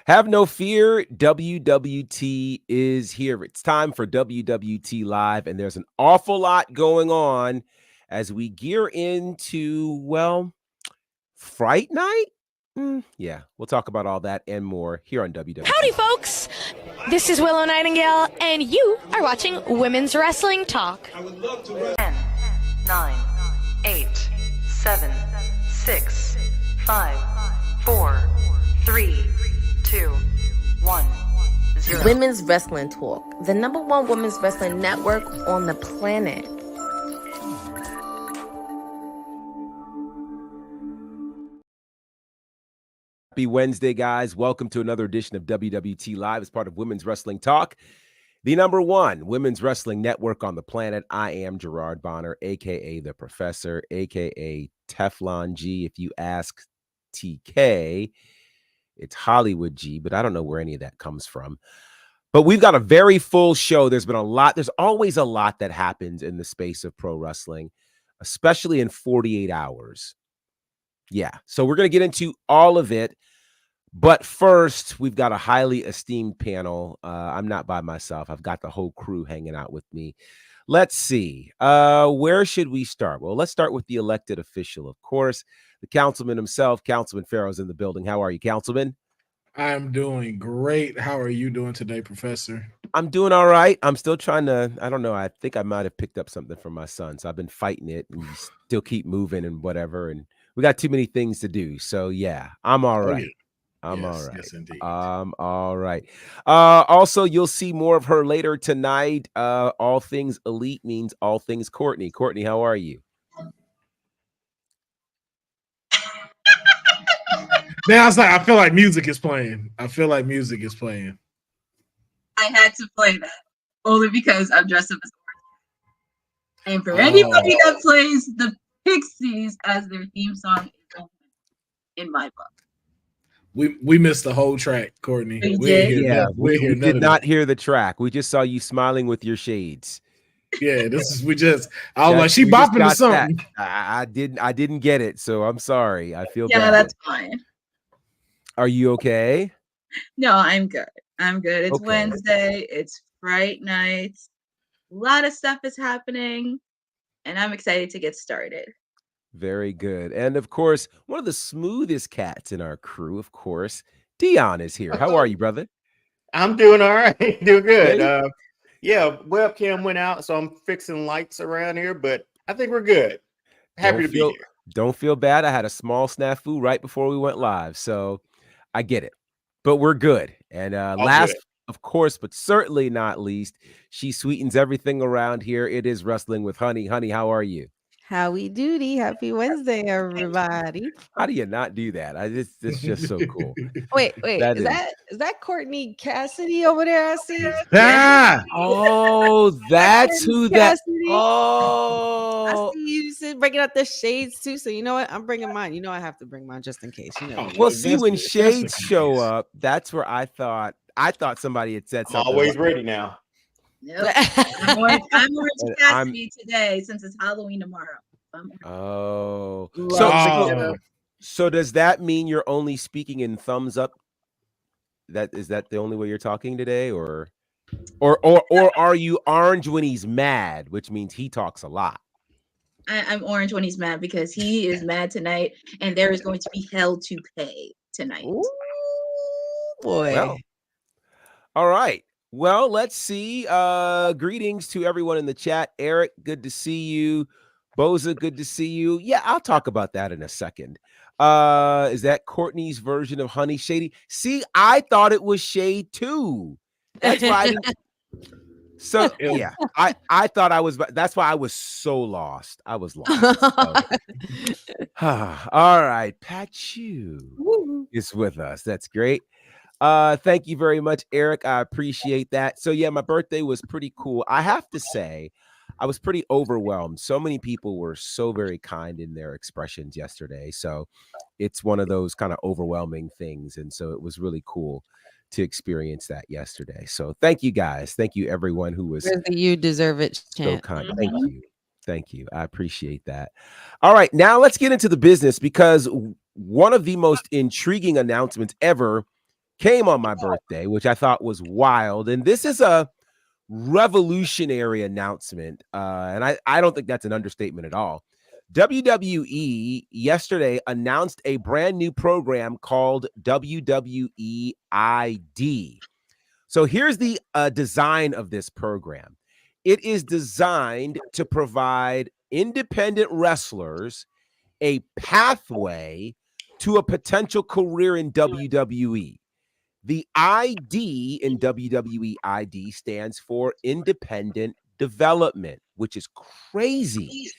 Have no fear, WWT is here. It's time for WWT Live, and there's an awful lot going on as we gear into, well, Fright Night? Yeah, we'll talk about all that and more here on WWT. Howdy, folks. This is Willow Nightingale, and you are watching Women's Wrestling Talk. 10, 9, 8, 7, 6, 5, 4, 3, 2, 1, 0. Women's Wrestling Talk, the #1 women's wrestling network on the planet. Happy Wednesday, guys. Welcome to another edition of WWT Live as part of Women's Wrestling Talk, the #1 women's wrestling network on the planet. I am Gerard Bonner, a.k.a. The Professor, a.k.a. Teflon G. If you ask TK, it's Hollywood G, but I don't know where any of that comes from. But we've got a very full show. There's been a lot. There's always a lot that happens in the space of pro wrestling, especially in 48 hours. Yeah, so we're going to get into all of it. But first, we've got a highly esteemed panel. I'm not by myself. I've got the whole crew hanging out with me. Let's see. Where should we start? Well, let's start with the elected official, of course. The councilman himself, Councilman Pharaoh's in the building. How are you, Councilman? I'm doing great. How are you doing today, Professor? I'm doing all right. I'm still trying to, I don't know. I think I might have picked up something from my son. So I've been fighting it and still keep moving and whatever. And we got too many things to do. So yeah, I'm all right. Oh, yeah. I'm Yes, all right. yes, indeed. All right. Also, you'll see more of her later tonight. All things elite means all things Courtney. Courtney, how are you? Now it's like I feel like music is playing. I had to play that only because I'm dressed up as Orange. And for anybody that plays the Pixies as their theme song, in my book. We missed the whole track, Courtney. We did? We did not hear the track. We just saw you smiling with your shades. Yeah, I was like, she bopping to something. I didn't get it, so I'm sorry. I feel bad. Yeah, that's fine. Are you okay? No, I'm good. It's Okay. Wednesday. It's Fright Night. A lot of stuff is happening, and I'm excited to get started. Very good. And of course, one of the smoothest cats in our crew, of course, Dion is here. How are you, brother? I'm doing all right. Doing good. Yeah. Yeah, webcam went out, so I'm fixing lights around here, but I think we're good. Happy to be here. Don't feel bad. I had a small snafu right before we went live, so I get it. But we're good. And last, of course, but certainly not least, she sweetens everything around here. It is Wrestling with Honey. Honey, how are you? Howie doody. Happy Wednesday, everybody. How do you not do that? It's just so cool. Wait, is that Courtney Cassidy over there? I see. Ah! Oh, that's who that. Cassidy. Oh, I see you bringing out the shades too. So you know what? I'm bringing mine. You know I have to bring mine just in case. You know. Well, see, when shades show up, that's where I thought somebody had said something. I'm always ready now. Nope. I'm Orange Cassidy today since it's Halloween tomorrow. Oh, Wow. so does that mean you're only speaking in thumbs up? Is that the only way you're talking today, or are you orange when he's mad, which means he talks a lot? I'm orange when he's mad because he is mad tonight, and there is going to be hell to pay tonight. Ooh, boy. Well, all right. Well, let's see. Greetings to everyone in the chat. Eric, good to see you. Boza, good to see you. Yeah, I'll talk about that in a second. Is that Courtney's version of Honey Shady? See, I thought it was Shade too. That's why I didn't. So yeah, I thought I was. That's why I was so lost. I was lost. All right, Pat Chu is with us. That's great. Thank you very much, Eric. I appreciate that. So yeah, my birthday was pretty cool. I have to say, I was pretty overwhelmed. So many people were so very kind in their expressions yesterday. So it's one of those kind of overwhelming things. And so it was really cool to experience that yesterday. So thank you guys. Thank you everyone who was you deserve it chant. So kind. Thank you. Thank you. I appreciate that. All right, now let's get into the business because one of the most intriguing announcements ever came on my birthday, which I thought was wild. And this is a revolutionary announcement. And I don't think that's an understatement at all. WWE yesterday announced a brand new program called WWE ID. So here's the design of this program. It is designed to provide independent wrestlers a pathway to a potential career in WWE. The ID in WWE ID stands for independent development, which is crazy.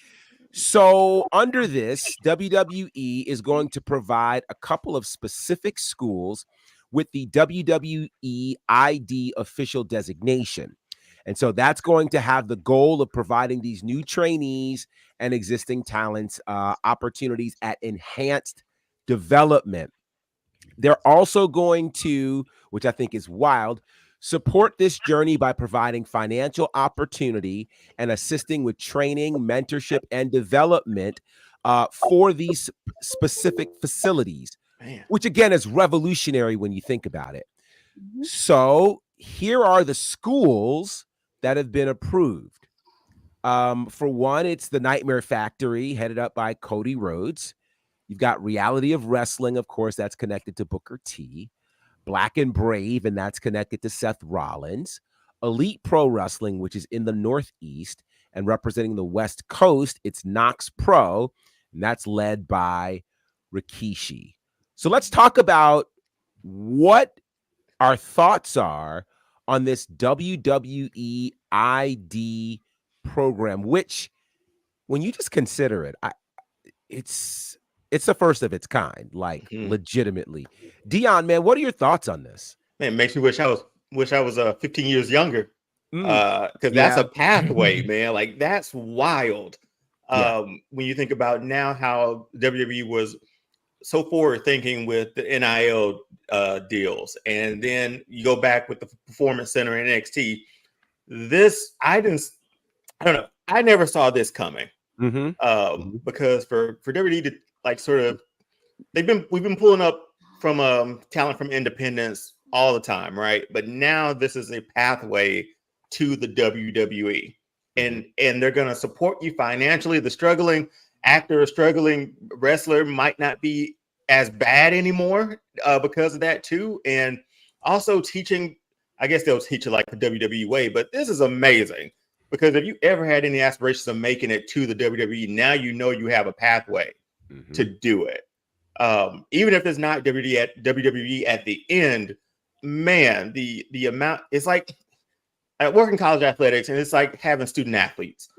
So under this, WWE is going to provide a couple of specific schools with the WWE ID official designation. And so that's going to have the goal of providing these new trainees and existing talents opportunities at enhanced development. They're also going to, which I think is wild, support this journey by providing financial opportunity and assisting with training, mentorship, and development for these specific facilities, which again is revolutionary when you think about it. Mm-hmm. So here are the schools that have been approved. For one, it's the Nightmare Factory, headed up by Cody Rhodes. You've got Reality of Wrestling, of course, that's connected to Booker T. Black and Brave, and that's connected to Seth Rollins. Elite Pro Wrestling, which is in the Northeast and representing the West Coast, it's Knox Pro, and that's led by Rikishi. So let's talk about what our thoughts are on this WWE ID program, which, when you just consider it, it's the first of its kind, like legitimately. Dion, man, what are your thoughts on this? Man, it makes me wish I was 15 years younger, because that's a pathway, man. Like, that's wild. When you think about now how WWE was so forward thinking with the NIL deals, and then you go back with the Performance Center in NXT. I don't know. I never saw this coming. Because for WWE to like sort of, we've been pulling up from talent from independents all the time, right? But now this is a pathway to the WWE, and they're gonna support you financially. The struggling actor, struggling wrestler might not be as bad anymore because of that too, and also teaching. I guess they'll teach it like the WWE way, but this is amazing. Because if you ever had any aspirations of making it to the WWE, now you know you have a pathway to do it. Even if it's not WWE at the end, man, the amount, it's like I work in college athletics, and it's like having student athletes.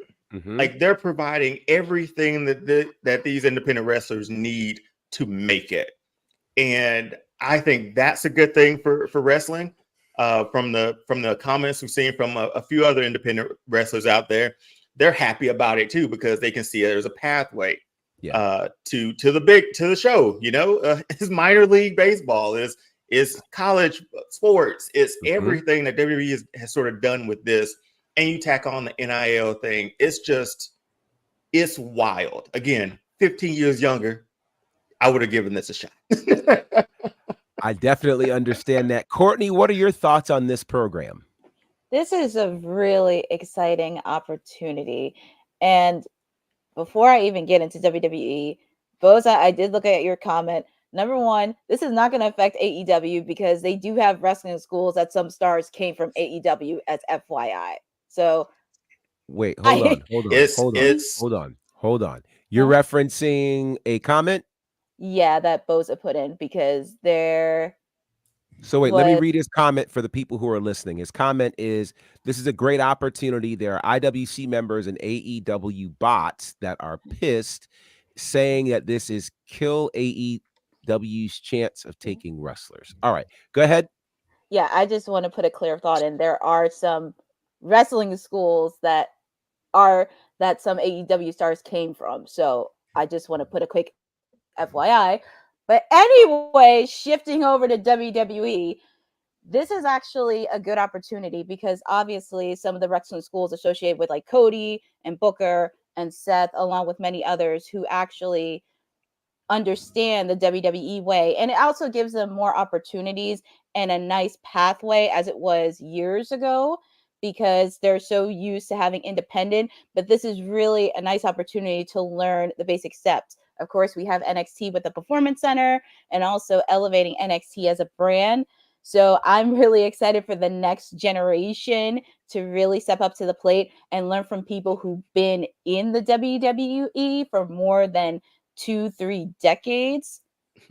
Like, they're providing everything that these independent wrestlers need to make it. And I think that's a good thing for wrestling. From the comments we've seen from a few other independent wrestlers out there, they're happy about it too, because they can see there's a pathway to the show. You know, it's minor league baseball, is college sports, it's everything that WWE has sort of done with this, and you tack on the NIL thing. It's wild. Again, 15 years younger, I would have given this a shot. I definitely understand that. Courtney, what are your thoughts on this program? This is a really exciting opportunity. And before I even get into WWE, Boza, I did look at your comment. Number one, this is not going to affect AEW because they do have wrestling schools that some stars came from AEW, as FYI. So wait, hold on. You're referencing a comment? Yeah, that Boza put in, because they're... So wait, let me read his comment for the people who are listening. His comment is, this is a great opportunity. There are IWC members and AEW bots that are pissed, saying that this is kill AEW's chance of taking wrestlers. All right, go ahead. Yeah, I just want to put a clear thought in. There are some wrestling schools that some AEW stars came from. So I just want to put a quick FYI. But anyway, shifting over to WWE, this is actually a good opportunity because obviously some of the wrestling schools associated with like Cody and Booker and Seth, along with many others who actually understand the WWE way. And it also gives them more opportunities and a nice pathway as it was years ago, because they're so used to having independent. But this is really a nice opportunity to learn the basic steps. Of course, we have NXT with the Performance Center and also elevating NXT as a brand. So I'm really excited for the next generation to really step up to the plate and learn from people who've been in the WWE for more than 2-3 decades.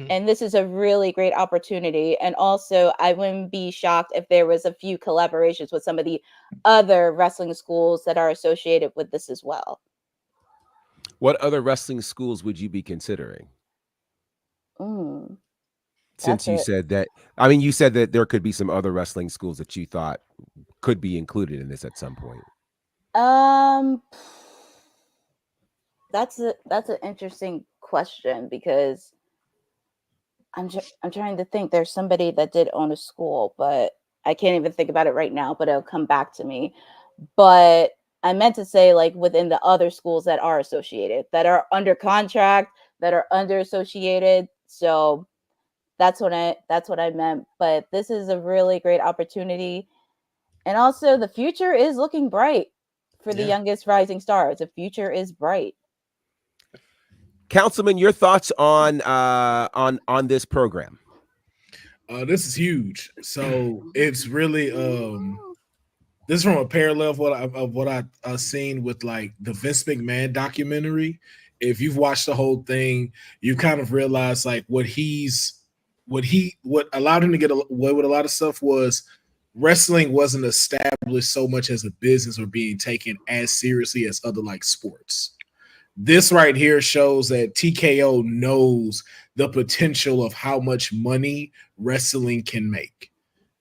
And this is a really great opportunity. And also, I wouldn't be shocked if there was a few collaborations with some of the other wrestling schools that are associated with this as well. What other wrestling schools would you be considering? Since you said that, I mean, you said that there could be some other wrestling schools that you thought could be included in this at some point. That's an interesting question, because I'm trying to think. There's somebody that did own a school, but I can't even think about it right now, but it'll come back to me. But I meant to say, like, within the other schools that are associated, that are under contract, that are under associated. So that's what I meant. But this is a really great opportunity. And also, the future is looking bright for the youngest rising stars. The future is bright. Councilman, your thoughts on this program? This is huge. So it's really this is from a parallel of what I've seen with like the Vince McMahon documentary. If you've watched the whole thing, you kind of realize like what allowed him to get away with a lot of stuff was wrestling wasn't established so much as a business or being taken as seriously as other like sports. This right here shows that TKO knows the potential of how much money wrestling can make.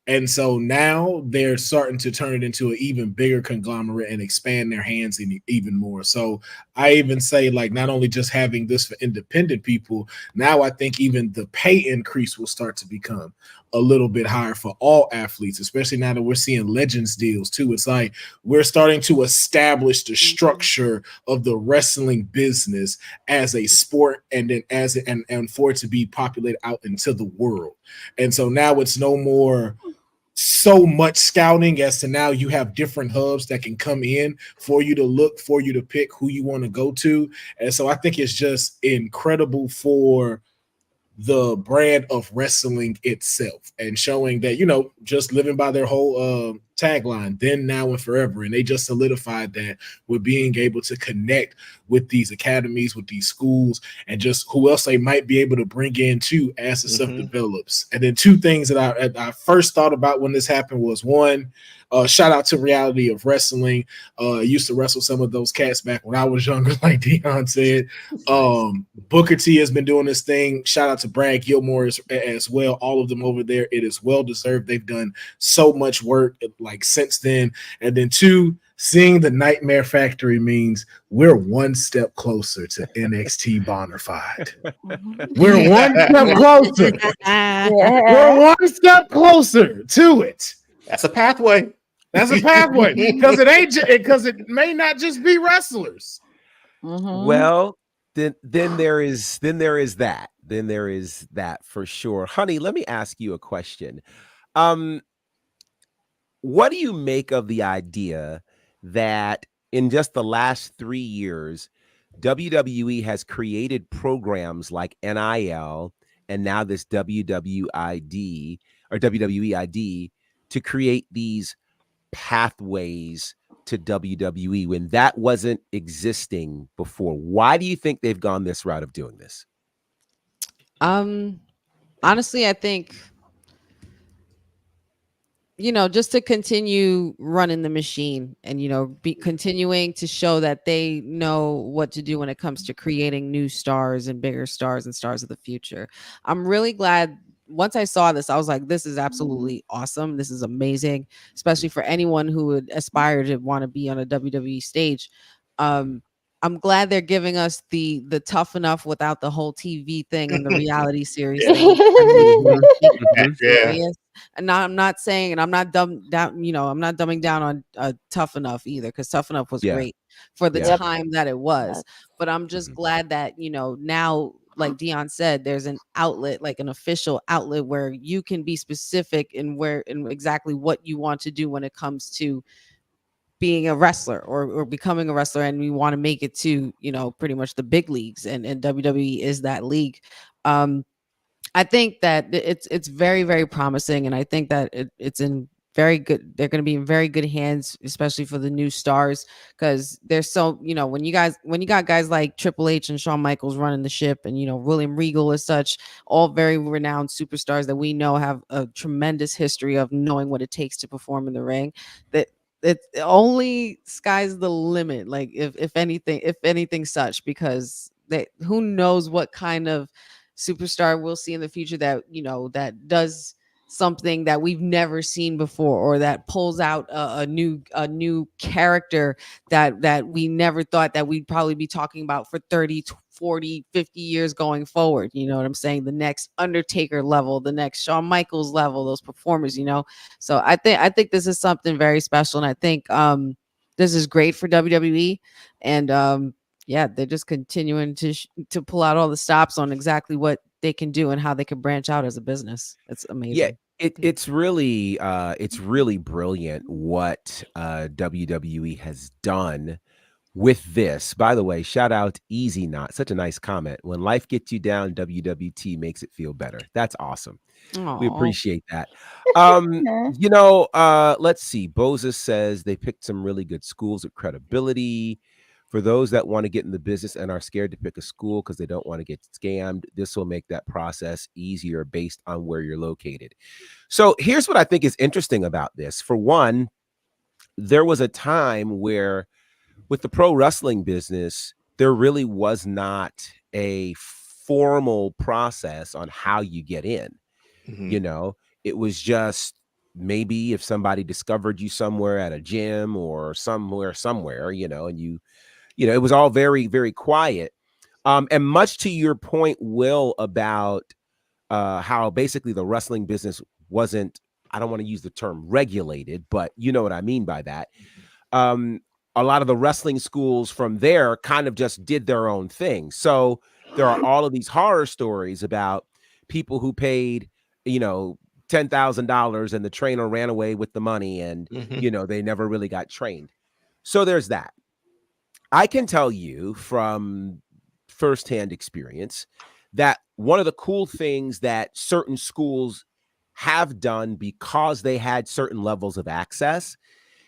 And so now they're starting to turn it into an even bigger conglomerate and expand their hands even more. So I even say, like, not only just having this for independent people, now I think even the pay increase will start to become a little bit higher for all athletes, especially now that we're seeing Legends deals too. It's like we're starting to establish the structure of the wrestling business as a sport, and then and for it to be populated out into the world. And so now it's no more so much scouting as to now you have different hubs that can come in for you to look, for you to pick who you want to go to. And so I think it's just incredible for the brand of wrestling itself, and showing that, you know, just living by their whole tagline, then, now, and forever. And they just solidified that with being able to connect with these academies, with these schools, and just who else they might be able to bring in too as the stuff develops. And then two things that I first thought about when this happened was, one, shout out to Reality of Wrestling. I used to wrestle some of those cats back when I was younger, like Dion said. Booker T has been doing this thing. Shout out to Brad Gilmore as well. All of them over there. It is well deserved. They've done so much work like since then. And then two, seeing the Nightmare Factory means we're one step closer to NXT bonnerfide. We're one step closer. We're one step closer to it. That's a pathway. That's a pathway, because it may not just be wrestlers. Well, then there is that for sure. Honey, let me ask you a question. What do you make of the idea that in just the last 3 years, WWE has created programs like NIL and now this WWID or WWEID to create these pathways to WWE when that wasn't existing before? Why do you think they've gone this route of doing this? Honestly, I think, you know, just to continue running the machine and, you know, be continuing to show that they know what to do when it comes to creating new stars and bigger stars and stars of the future. I'm really glad. Once I saw this, I was like, this is absolutely awesome. This is amazing, especially for anyone who would aspire to want to be on a WWE stage. I'm glad they're giving us the tough enough without the whole TV thing and the reality series thing. And now I'm not saying, and I'm not I'm not dumbing down on Tough Enough either, because Tough Enough was great for the time that it was. But I'm just glad that, you know, now like Dion said, there's an outlet, like an official outlet where you can be specific in where and exactly what you want to do when it comes to being a wrestler or becoming a wrestler, and we want to make it to, you know, pretty much the big leagues, and WWE is that league. I think that it's very, very promising, and I think that it's in very good. They're going to be in very good hands, especially for the new stars, because they're so, you know, when you got guys like Triple H and Shawn Michaels running the ship, and, you know, William Regal as such, all very renowned superstars that we know have a tremendous history of knowing what it takes to perform in the ring. That it's only sky's the limit. Like if anything such, because who knows what kind of superstar we'll see in the future that, you know, that does something that we've never seen before, or that pulls out a new character that we never thought that we'd probably be talking about for 30, 40, 50 years going forward. You know what I'm saying? The next Undertaker level, the next Shawn Michaels level, those performers, you know. So I think this is something very special, and I think this is great for WWE, and yeah, they're just continuing to pull out all the stops on exactly what they can do and how they can branch out as a business. It's amazing. Yeah, it's really brilliant what WWE has done with this. By the way, shout out Easy Knot. Such a nice comment. When life gets you down, WWT makes it feel better. That's awesome. Aww. We appreciate that. You know, let's see. Boza says they picked some really good schools with credibility. For those that want to get in the business and are scared to pick a school because they don't want to get scammed, this will make that process easier based on where you're located. So here's what I think is interesting about this. For one, there was a time where with the pro wrestling business, there really was not a formal process on how you get in. Mhm. You know, it was just maybe if somebody discovered you somewhere at a gym or somewhere, you know, and you know, it was all very, very quiet. And much to your point, Will, about how basically the wrestling business wasn't, I don't want to use the term regulated, but you know what I mean by that. A lot of the wrestling schools from there kind of just did their own thing. So there are all of these horror stories about people who paid, you know, $10,000 and the trainer ran away with the money, and, you know, they never really got trained. So there's that. I can tell you from firsthand experience that one of the cool things that certain schools have done, because they had certain levels of access,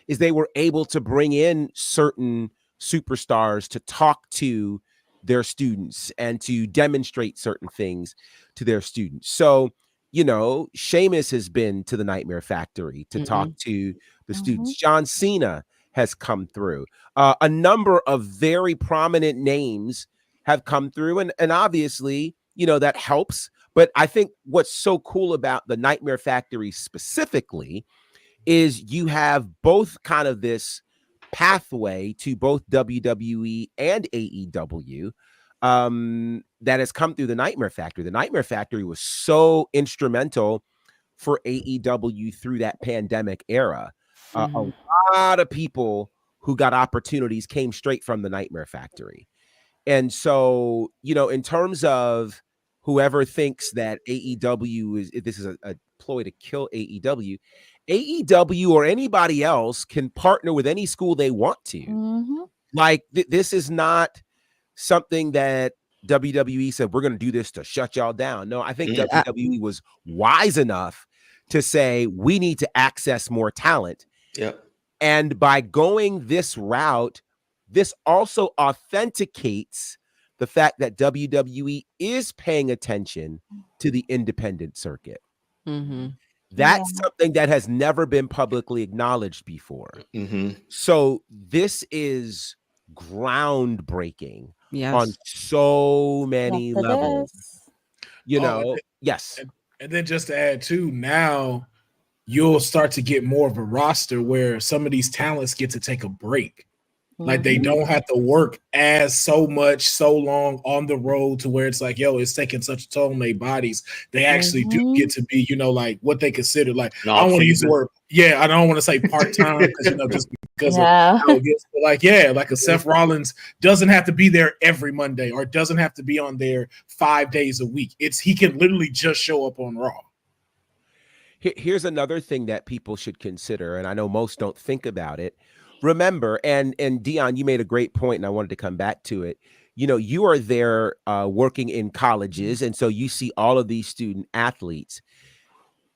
is they were able to bring in certain superstars to talk to their students and to demonstrate certain things to their students. So, you know, Sheamus has been to the Nightmare Factory to talk to the students. John Cena has come through. A number of very prominent names have come through, and obviously, you know, that helps. But I think what's so cool about the Nightmare Factory specifically is you have both kind of this pathway to both WWE and AEW that has come through the Nightmare Factory. The Nightmare Factory was so instrumental for AEW through that pandemic era. A lot of people who got opportunities came straight from the Nightmare Factory. And so, you know, in terms of whoever thinks that AEW this is a ploy to kill AEW or anybody else can partner with any school they want to. Like this is not something that WWE said, we're going to do this to shut y'all down. No, I think WWE was wise enough to say, we need to access more talent. Yep. And by going this route, this also authenticates the fact that WWE is paying attention to the independent circuit. That's something that has never been publicly acknowledged before. So this is groundbreaking on so many levels. You know, And then just to add too, now you'll start to get more of a roster where some of these talents get to take a break. Like they don't have to work so long on the road to where it's like, yo, it's taking such a toll on their bodies. They actually do get to be, you know, like what they consider like, I don't want to use the word. Yeah, I don't want to say part-time because just because of how it gets, but like a Seth Rollins doesn't have to be there every Monday or doesn't have to be on there 5 days a week. He can literally just show up on Raw. Here's another thing that people should consider, and I know most don't think about it. Remember, and Dion, you made a great point, and I wanted to come back to it. You are there working in colleges, and so you see all of these student athletes.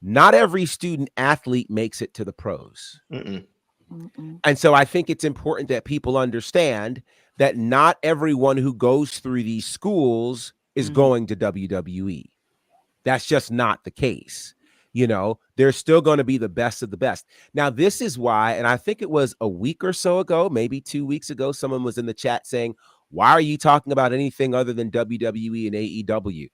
Not every student athlete makes it to the pros. And so I think it's important that people understand that not everyone who goes through these schools is going to WWE. That's just not the case. They're still going to be the best of the best. Now, this is why, and I think it was a week or so ago, maybe 2 weeks ago, someone was in the chat saying, why are you talking about anything other than WWE and AEW?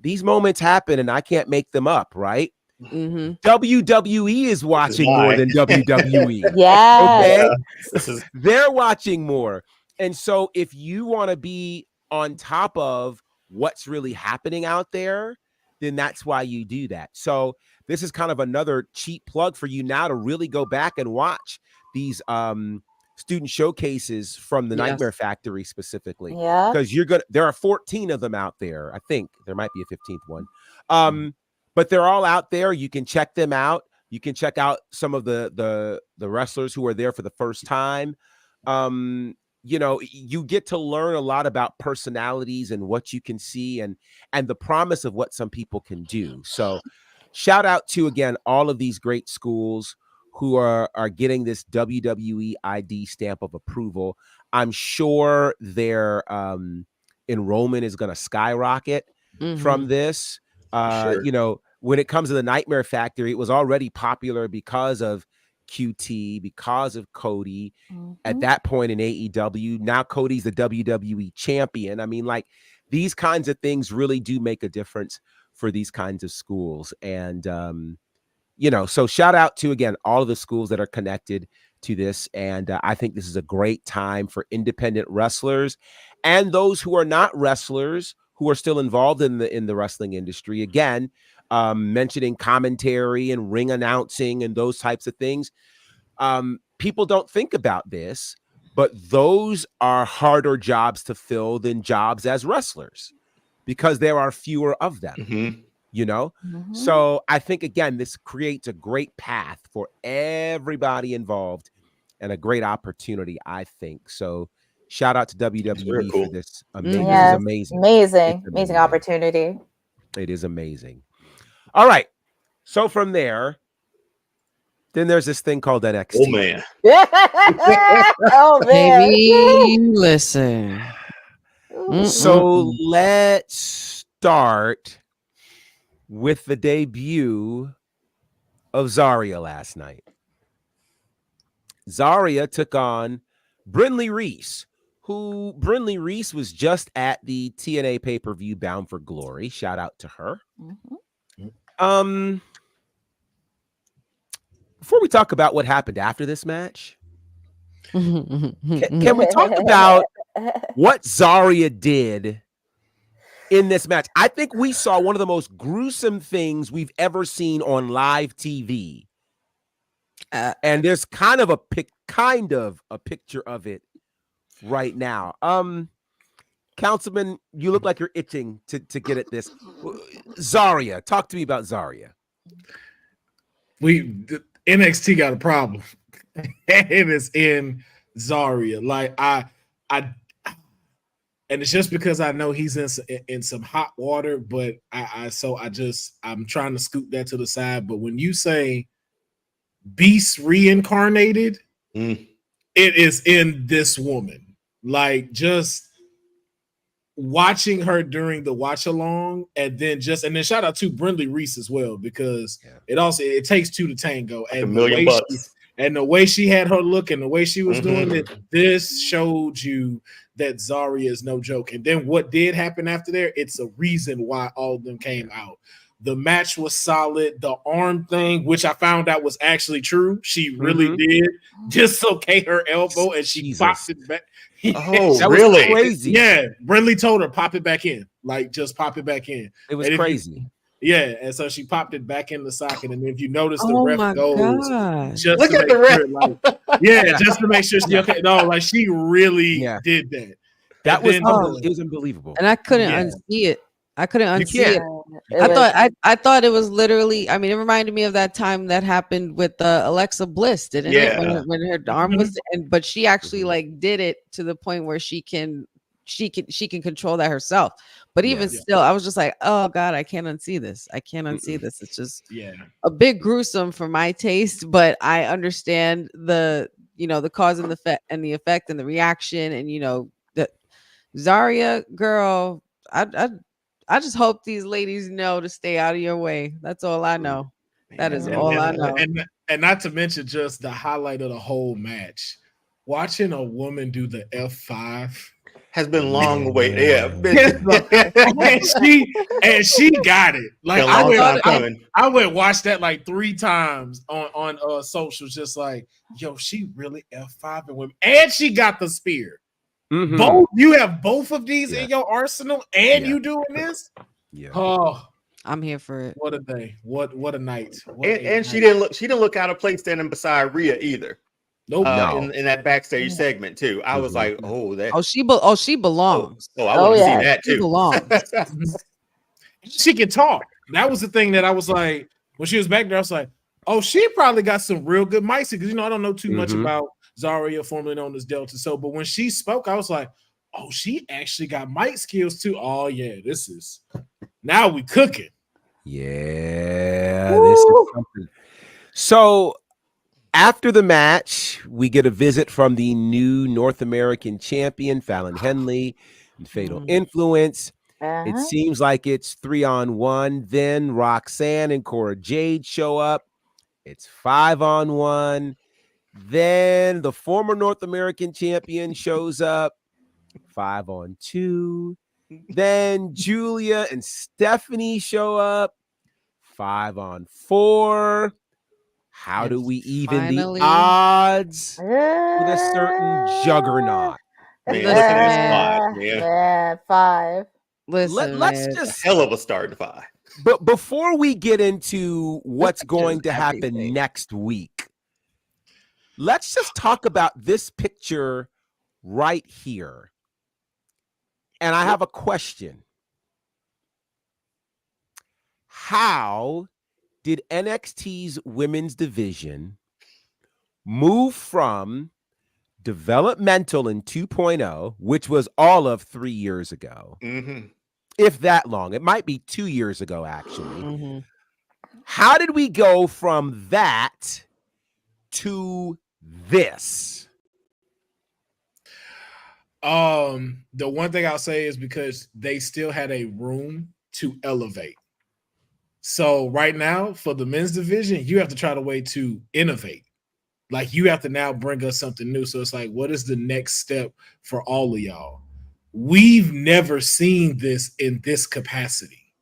These moments happen and I can't make them up, right? WWE is watching more than WWE. Yeah. Okay? They're watching more. And so if you want to be on top of what's really happening out there, then that's why you do that. So this is kind of another cheap plug for you now to really go back and watch these student showcases from the Nightmare Factory specifically. Yeah. Because there are 14 of them out there. I think there might be a 15th one. But they're all out there. You can check them out. You can check out some of the wrestlers who are there for the first time. You get to learn a lot about personalities and what you can see and the promise of what some people can do. So shout out to, again, all of these great schools who are getting this WWE ID stamp of approval. I'm sure their enrollment is going to skyrocket from this. When it comes to the Nightmare Factory, it was already popular because of QT, because of Cody at that point in AEW. Now Cody's the WWE champion. I mean, like, these kinds of things really do make a difference for these kinds of schools. And, so shout out to, again, all of the schools that are connected to this. And I think this is a great time for independent wrestlers and those who are not wrestlers who are still involved in the wrestling industry. Again, mentioning commentary and ring announcing and those types of things. People don't think about this, but those are harder jobs to fill than jobs as wrestlers because there are fewer of them, So I think, again, this creates a great path for everybody involved and a great opportunity, I think. So shout out to WWE for this. Amazing. Yes, This is amazing. Amazing opportunity. It is amazing. All right. So from there, then there's this thing called NXT. Oh, man. Oh, man. Baby, listen. So let's start with the debut of Zarya last night. Zarya took on Brynlee Reese, who Brynlee Reese was just at the TNA pay-per-view Bound for Glory. Shout out to her. Before we talk about what happened after this match, can we talk about what Zarya did in this match? I think we saw one of the most gruesome things we've ever seen on live TV. And there's kind of a picture of it right now. Councilman, you look like you're itching to get at this. Zarya, talk to me about Zarya. NXT got a problem. It is in Zarya. Like and it's just because I know he's in some hot water, but I'm trying to scoot that to the side. But when you say beast reincarnated, it is in this woman. Like, just watching her during the watch along, and then shout out to Brynlee Reese as well, because it takes two to tango, and $1 million and the way she had her look and the way she was doing it, this showed you that Zarya is no joke. And then what did happen after there, it's a reason why all of them came out. The match was solid. The arm thing, which I found out was actually true, she really did dislocate her elbow, and she popped it back. Oh, that really? Was crazy. Yeah, Brynlee told her, pop it back in. Like, just pop it back in. It was crazy. Yeah, and so she popped it back in the socket, and if you notice, the Oh ref my goes God. just Look to at make the ref. sure, like, just to make sure she okay. No, like she really did that. That And was then, it was unbelievable. And I couldn't unsee it. I couldn't unsee it. It I thought it was literally. I mean, it reminded me of that time that happened with Alexa Bliss, didn't it? When her arm was, but she actually like did it to the point where she can control that herself. But even still, I was just like, oh God, I can't unsee this. I can't unsee this. It's just a bit gruesome for my taste, but I understand the cause and the effect and the reaction, and the Zarya girl. I just hope these ladies know to stay out of your way. That's all I know. That is all I know. And not to mention just the highlight of the whole match, watching a woman do the F5 has been long awaited. Yeah, and she got it. Like I went watch that like 3 times on socials, just like, yo, she really F5 and women, and she got the spear. Mm-hmm. Both you have both of these in your arsenal, and you doing this. Yeah. Oh, I'm here for it. What a day! What a night! And she didn't look out of place standing beside Rhea either. Nope. In that backstage segment too. I was like, she belongs. I want to see that too. She belongs. She can talk. That was the thing that I was like, when she was back there, I was like, oh, she probably got some real good mics, because I don't know too much about Zarya, formerly known as Delta. So, but when she spoke, I was like, oh, she actually got mic skills too. Oh yeah, this is now we cooking. Yeah, this is something. So after the match, we get a visit from the new North American champion, Fallon Henley, and Fatal Influence. It seems like it's 3-on-1. Then Roxanne and Cora Jade show up. It's 5-on-1. Then the former North American champion shows up. 5-on-2. Then Julia and Stephanie show up. 5-on-4. How do we even the odds with a certain juggernaut? Man, 5. Listen, let's just hell of a start to 5. But before we get into what's going to happen next week, let's just talk about this picture right here. And I have a question. How did NXT's women's division move from developmental in 2.0, which was all of 3 years ago, if that long? It might be 2 years ago, actually. How did we go from that to this? The one thing I'll say is because they still had a room to elevate. So right now, for the men's division, you have to try to way to innovate. Like, you have to now bring us something new. So it's like, what is the next step for all of y'all? We've never seen this in this capacity.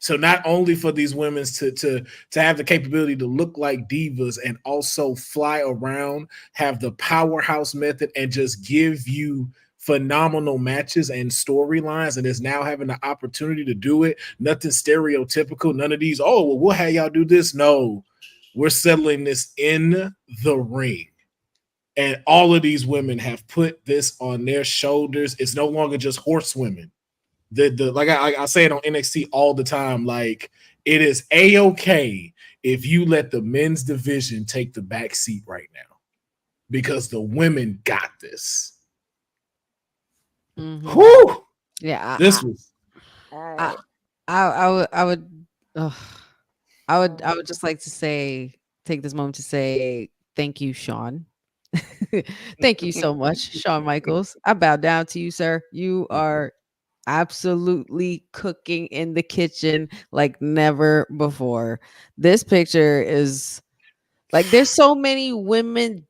So not only for these women to have the capability to look like divas and also fly around, have the powerhouse method, and just give you phenomenal matches and storylines, and is now having the opportunity to do it. Nothing stereotypical. None of these, oh, well, we'll have y'all do this. No, we're settling this in the ring. And all of these women have put this on their shoulders. It's no longer just horsewomen. Like I say it on NXT all the time. Like, it is A-okay if you let the men's division take the back seat right now, because the women got this. Whew. Yeah, this was. I would just like to take this moment to say thank you, Sean. Thank you so much, Shawn Michaels. I bow down to you, sir. You are absolutely cooking in the kitchen like never before. This picture is like, there's so many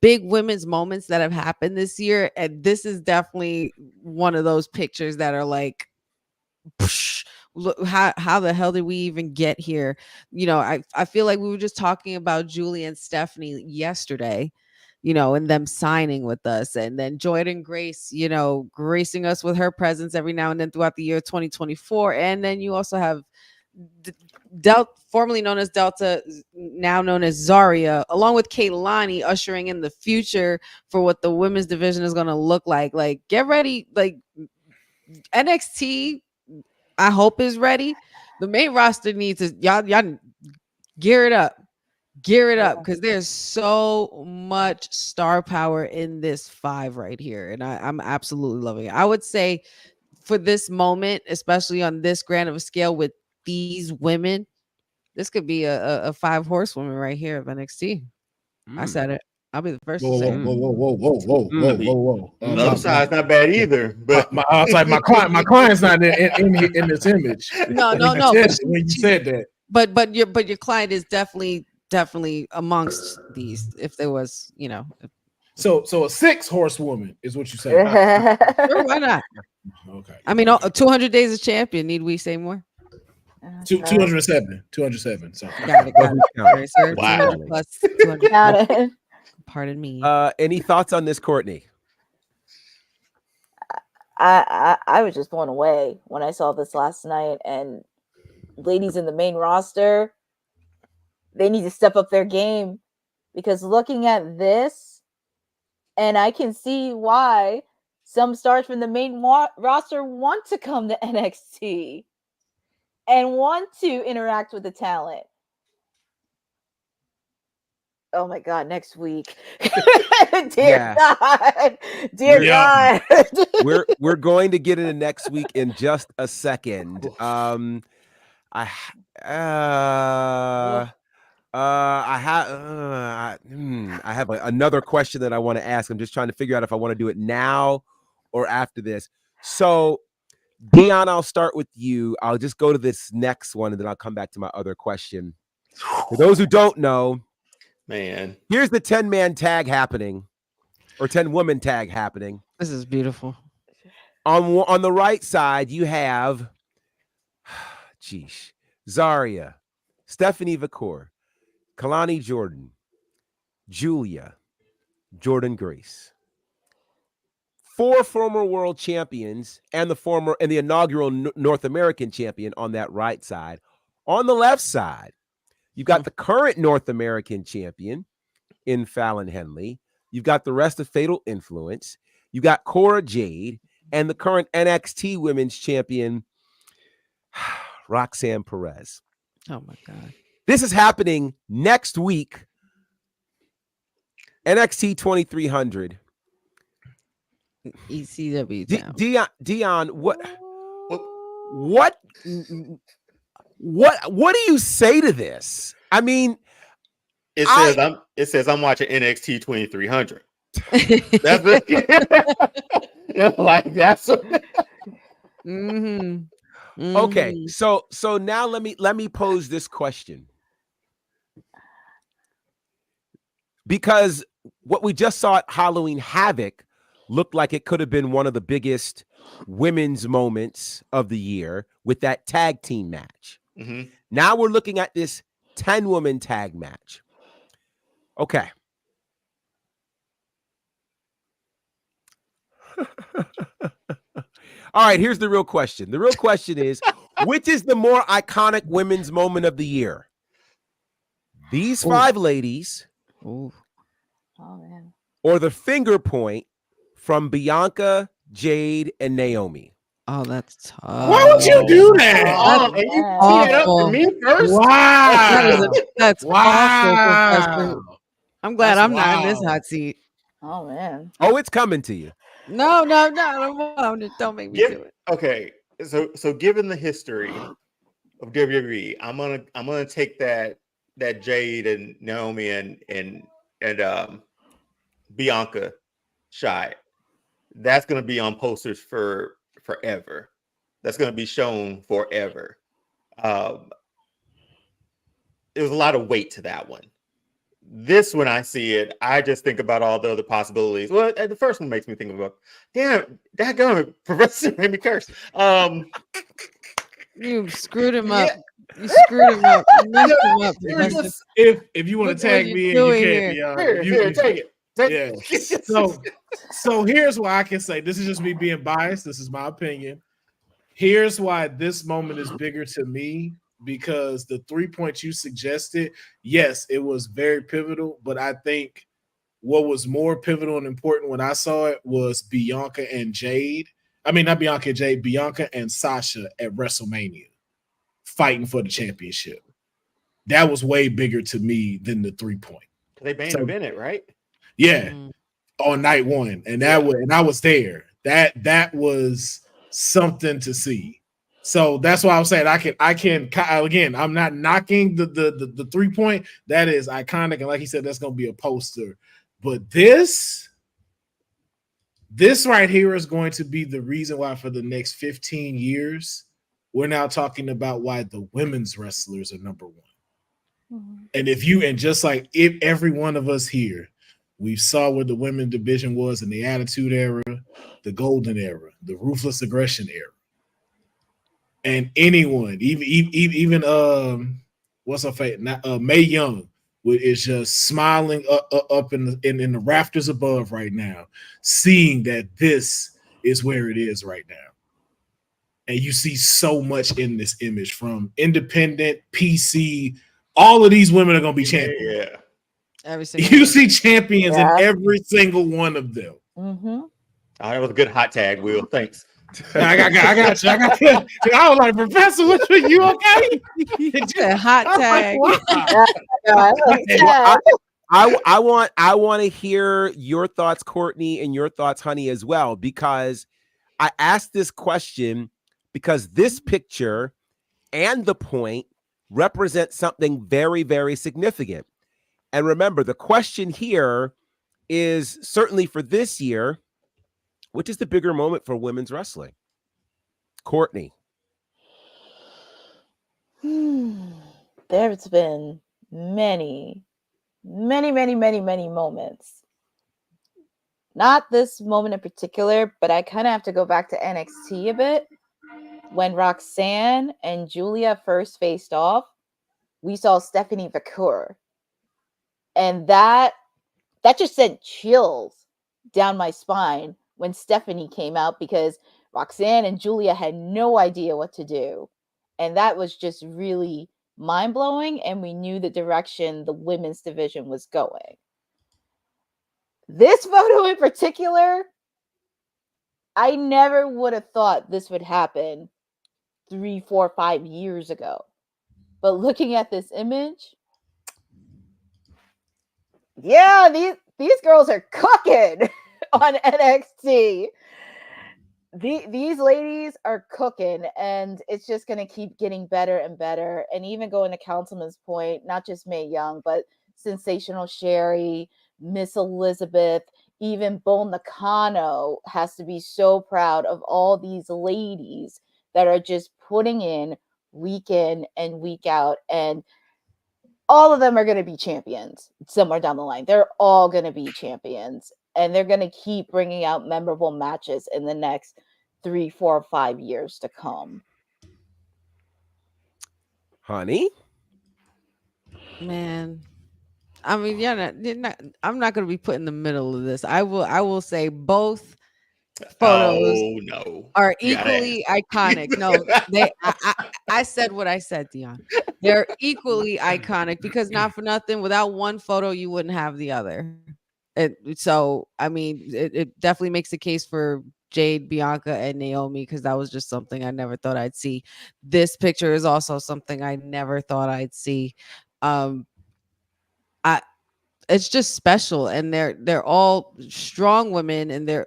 big women's moments that have happened this year, and this is definitely one of those pictures that are like, look, how the hell did we even get here? I feel like we were just talking about Julie and Stephanie yesterday, and them signing with us, and then Jordan Grace, gracing us with her presence every now and then throughout the year 2024. And then you also have formerly known as Delta, now known as Zarya, along with Kaylani, ushering in the future for what the women's division is going to look like. Like, get ready. Like, NXT, I hope is ready. The main roster needs to y'all gear it up. Gear it up, because there's so much star power in this 5 right here. And I'm absolutely loving it. I would say for this moment, especially on this grand of a scale with these women, this could be a 5 horsewoman right here of NXT. I said it. I'll be the first to say it. Whoa. The other side's not bad either. But I was like, my client's not in this image. No. When you said that. But your client is definitely amongst these. If there was, So a 6 horsewoman is what you say. Sure, why not? Okay. I mean, 200 days as champion. Need we say more? 207. So Got it. Right, sir. Wow. 200 plus 200. Got it. Pardon me. Any thoughts on this, Courtney? I was just blown away when I saw this last night. And ladies in the main roster, they need to step up their game, because looking at this, and I can see why some stars from the main roster want to come to NXT and want to interact with the talent. Oh my God, next week. Dear God. We're going to get into next week in just a second. I have another question that I want to ask. I'm just trying to figure out if I want to do it now or after this. So, Dion, I'll start with you. I'll just go to this next one, and then I'll come back to my other question. For those who don't know, man, here's the 10-man tag happening, or 10-woman tag happening. This is beautiful. On the right side, you have, Zarya, Stephanie Vacour, Kalani Jordan, Julia, Jordan Grace. 4 former world champions and the inaugural North American champion on that right side. On the left side, you've got the current North American champion in Fallon Henley. You've got the rest of Fatal Influence. You've got Cora Jade and the current NXT Women's Champion, Roxanne Perez. Oh my God. This is happening next week. NXT 2300. ECW town. Dion, what do you say to this? I mean, it says I'm watching NXT 2300. That's it. Like that's okay. So now let me pose this question, because what we just saw at Halloween Havoc looked like it could have been one of the biggest women's moments of the year with that tag team match. Mm-hmm. Now we're looking at this 10-woman tag match. Okay. All right, here's the real question. The real question is, which is the more iconic women's moment of the year? These 5 ladies, Oh man, or the finger point from Bianca, Jade, and Naomi? Oh, that's tough. Why would you do that? and you teed it up for me first. Wow. That's Wow. awesome. I'm glad That's I'm not in this wild. hot seat. oh man. Oh, it's coming to you. No, don't make me do it. Okay, so given the history of WWE, I'm gonna take that Jade and Naomi and Bianca shot. That's gonna be on posters for forever. That's gonna be shown forever. There was a lot of weight to that one. This, when I see it, I just think about all the other possibilities. Well, the first one makes me think about, damn, that gun Professor made me curse. You screwed him up. You screwed him up. You messed him up. If you want Look to tag what me you're in, you doing can. Here, take it. Yeah. So here's why I can say, this is just me being biased. This is my opinion. Here's why this moment is bigger to me because the 3 points you suggested, yes, it was very pivotal, but I think what was more pivotal and important when I saw it was Bianca and Jade. I mean, not Bianca and Jade, Bianca and Sasha at WrestleMania fighting for the championship. That was way bigger to me than the 3 point. They main evented, right? Yeah, on night one, and I was there. That was something to see. So that's why I was saying I can again. I'm not knocking the 3 point. That is iconic, and like he said, that's gonna be a poster. But this right here is going to be the reason why for the next 15 years we're now talking about why the women's wrestlers are number one. And just like if every one of us here, we saw where the women's division was in the Attitude Era, the Golden Era, the Ruthless Aggression Era. And anyone, even what's her face? Mae Young is just smiling up in the rafters above right now, seeing that this is where it is right now. And you see so much in this image from independent, PC. All of these women are going to be champions. Yeah. Every single you see champions in every single one of them. Mm-hmm. That was a good hot tag, Will. Thanks. I got you. I was like, Professor, what you okay? Hot tag. I want to hear your thoughts, Courtney, and your thoughts, Honey, as well, because I asked this question because this picture and the point represent something very, very significant. And remember, the question here is certainly for this year, which is the bigger moment for women's wrestling? Courtney. There's been many moments. Not this moment in particular, but I kind of have to go back to NXT a bit. When Roxanne and Julia first faced off, we saw Stephanie McClure. And that just sent chills down my spine when Stephanie came out, because Roxanne and Julia had no idea what to do. And that was just really mind-blowing, and we knew the direction the women's division was going. This photo in particular, I never would have thought this would happen 3, 4, 5 years ago. But looking at this image, yeah, these girls are cooking on NXT. These ladies are cooking, and it's just going to keep getting better and better. And even going to Councilman's point, not just Mae Young, but Sensational Sherry, Miss Elizabeth, even Bull Nakano has to be so proud of all these ladies that are just putting in and week out. And all of them are going to be champions somewhere down the line. They're all going to be champions. And they're going to keep bringing out memorable matches in the next 3, 4, 5 years to come. Honey? Man. I mean, I'm not going to be put in the middle of this. I will say both photos are equally iconic. No, I said what I said, Dion. They're equally iconic because not for nothing, without one photo, you wouldn't have the other. So, I mean, it definitely makes the case for Jade, Bianca, and Naomi, because that was just something I never thought I'd see. This picture is also something I never thought I'd see. It's just special, and they're all strong women, and they're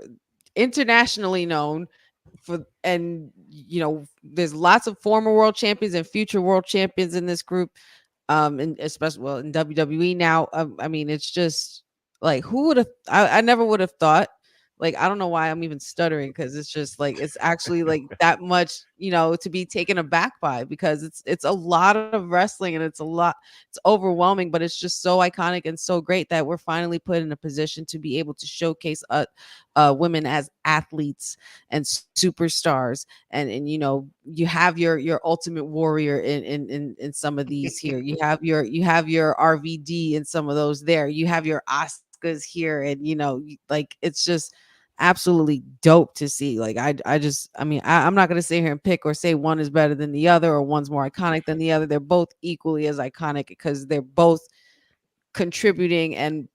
internationally known for, and there's lots of former world champions and future world champions in this group, and especially in WWE now. I mean, it's just like, who would have? I never would have thought. Like, I don't know why I'm even stuttering, because it's just like, it's actually like that much, to be taken aback by, because it's a lot of wrestling, and it's overwhelming, but it's just so iconic and so great that we're finally put in a position to be able to showcase women as athletes and superstars. And you have your Ultimate Warrior in some of these here. You have your RVD in some of those there. You have your Asukas here, and like, it's just, absolutely dope to see. Like I'm not gonna sit here and pick or say one is better than the other or one's more iconic than the other. They're both equally as iconic because they're both contributing and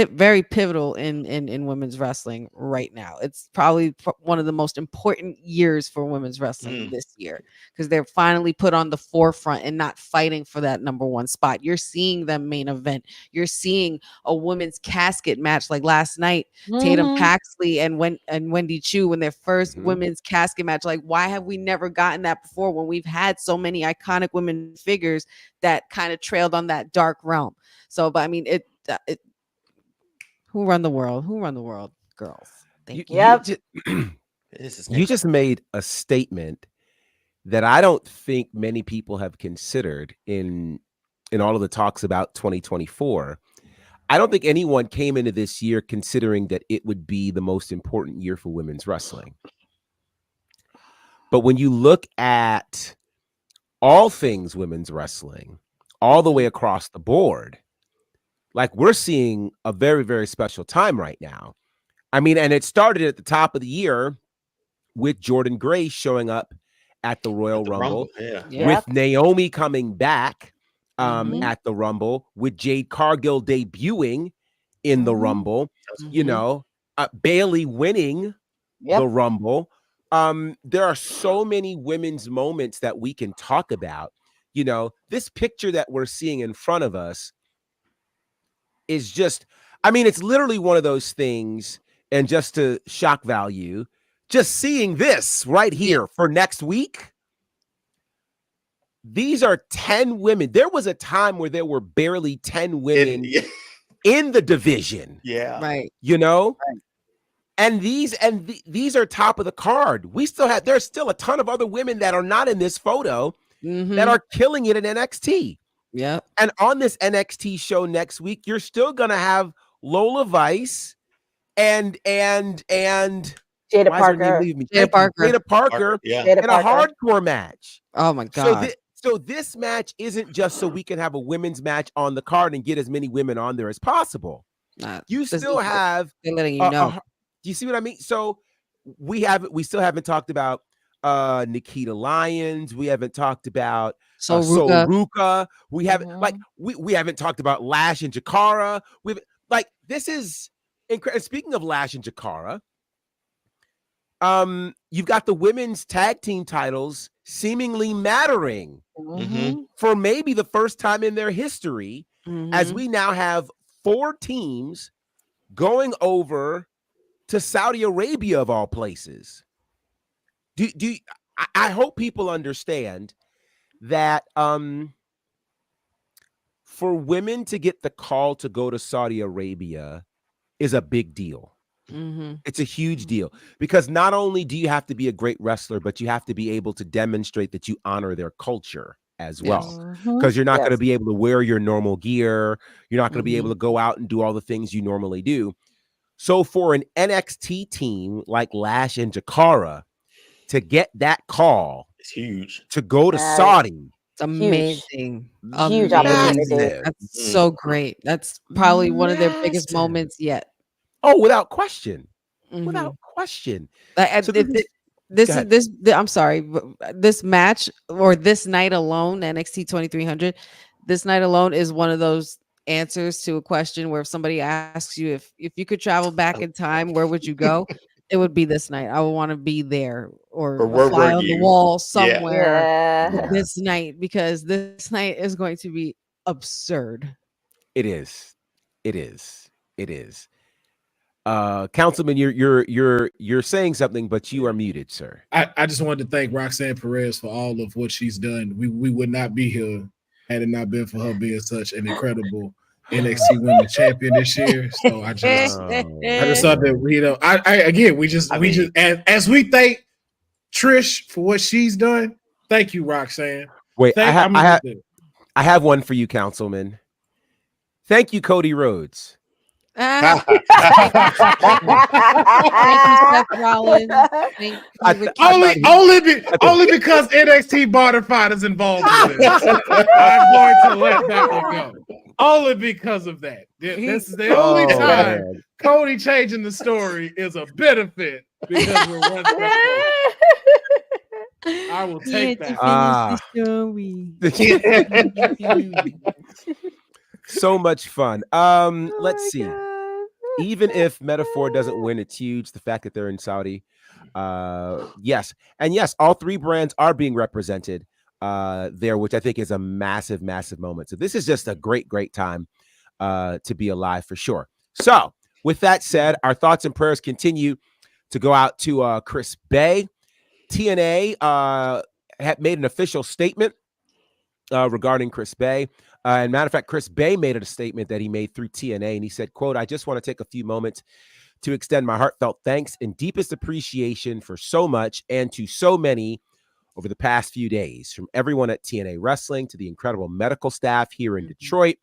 very pivotal in women's wrestling right now. It's probably one of the most important years for women's wrestling this year because they're finally put on the forefront and not fighting for that number one spot. You're seeing them main event. You're seeing a women's casket match like last night. Tatum Paxley and Wendy Chu in their first women's casket match. Like, why have we never gotten that before when we've had so many iconic women figures that kind of trailed on that dark realm? So, but I mean, it who run the world? Who run the world? Girls. Thank you. Yep. You just made a statement that I don't think many people have considered in all of the talks about 2024. I don't think anyone came into this year considering that it would be the most important year for women's wrestling. But when you look at all things women's wrestling, all the way across the board, like we're seeing a very, very special time right now. I mean, and it started at the top of the year with Jordan Grace showing up at the Royal Rumble. With Naomi coming back at the Rumble, with Jade Cargill debuting in the Rumble, you know, Bailey winning the Rumble. There are so many women's moments that we can talk about. You know, this picture that we're seeing in front of us is just, I mean, it's literally one of those things. And just to shock value, just seeing this right here for next week, these are 10 women. There was a time where there were barely 10 women in the division. Yeah. Right. You know? Right. And these are top of the card. There's still a ton of other women that are not in this photo that are killing it in NXT. Yeah. And on this NXT show next week, you're still gonna have Lola Vice and Jada Parker. Jada Parker in a hardcore match. Oh my God. So this match isn't just so we can have a women's match on the card and get as many women on there as possible. You still have letting you know. Do you see what I mean? So we still haven't talked about Nikita Lyons. We haven't talked about Ruka. We haven't we haven't talked about Lash and Jakara. This is incredible. Speaking of Lash and Jakara, you've got the women's tag team titles seemingly mattering for maybe the first time in their history, as we now have 4 teams going over to Saudi Arabia of all places. I hope people understand that for women to get the call to go to Saudi Arabia is a big deal. It's a huge deal because not only do you have to be a great wrestler, but you have to be able to demonstrate that you honor their culture as well. Because you're not going to be able to wear your normal gear. You're not going to be able to go out and do all the things you normally do. So for an NXT team like Lash and Jakara to get that call, it's huge. To go to Saudi. It's amazing. Huge opportunity. That's so great. That's probably one of their biggest moments yet. Oh, without question. Without question. I'm sorry. This match or this night alone, NXT 2300, this night alone is one of those answers to a question where if somebody asks you if you could travel back in time, where would you go? It would be this night. I would want to be there or fly on the wall somewhere this night, because this night is going to be absurd. It is. Councilman, you're saying something, but you are muted, sir. I just wanted to thank Roxanne Perez for all of what she's done. We would not be here had it not been for her being such an incredible NXT Women's Champion this year. So I just thought that we just as we thank Trish for what she's done. Thank you, Roxanne. Wait, I have one for you, Councilman. Thank you, Cody Rhodes. Thank you, Seth Rollins. Thank you, only because NXT Bonnerfide is involved in this. I'm going to let that one go. Only because of that. This is the only time Cody changing the story is a benefit because we're one step closer. I will take that. So much fun. Let's see. Even if Metaphor doesn't win, it's huge. The fact that they're in Saudi. Yes. And yes, all three brands are being represented there, which I think is a massive, massive moment. So this is just a great, great time to be alive for sure. So with that said, our thoughts and prayers continue to go out to Chris Bay. TNA had made an official statement regarding Chris Bay. And matter of fact, Chris Bay made a statement that he made through TNA, and he said, quote, "I just want to take a few moments to extend my heartfelt thanks and deepest appreciation for so much and to so many over the past few days, from everyone at TNA Wrestling to the incredible medical staff here in Detroit,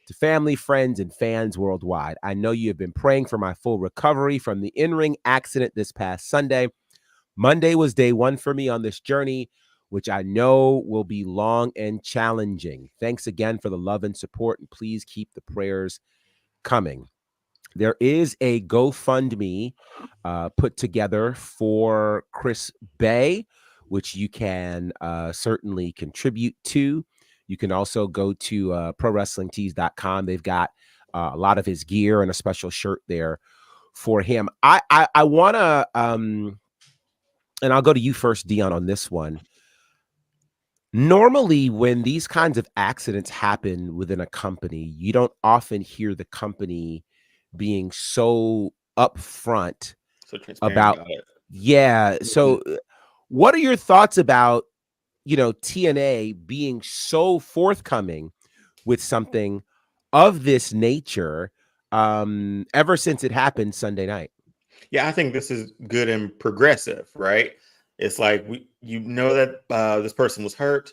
to family, friends, and fans worldwide. I know you have been praying for my full recovery from the in-ring accident this past Sunday. Monday was day one for me on this journey, which I know will be long and challenging. Thanks again for the love and support, and please keep the prayers coming." There is a GoFundMe put together for Chris Bay, which you can certainly contribute to. You can also go to prowrestlingtees.com. They've got a lot of his gear and a special shirt there for him. I want to, and I'll go to you first, Dion, on this one. Normally, when these kinds of accidents happen within a company, you don't often hear the company being so upfront about it. Yeah. So what are your thoughts about, TNA being so forthcoming with something of this nature ever since it happened Sunday night? Yeah, I think this is good and progressive, right? It's like that this person was hurt.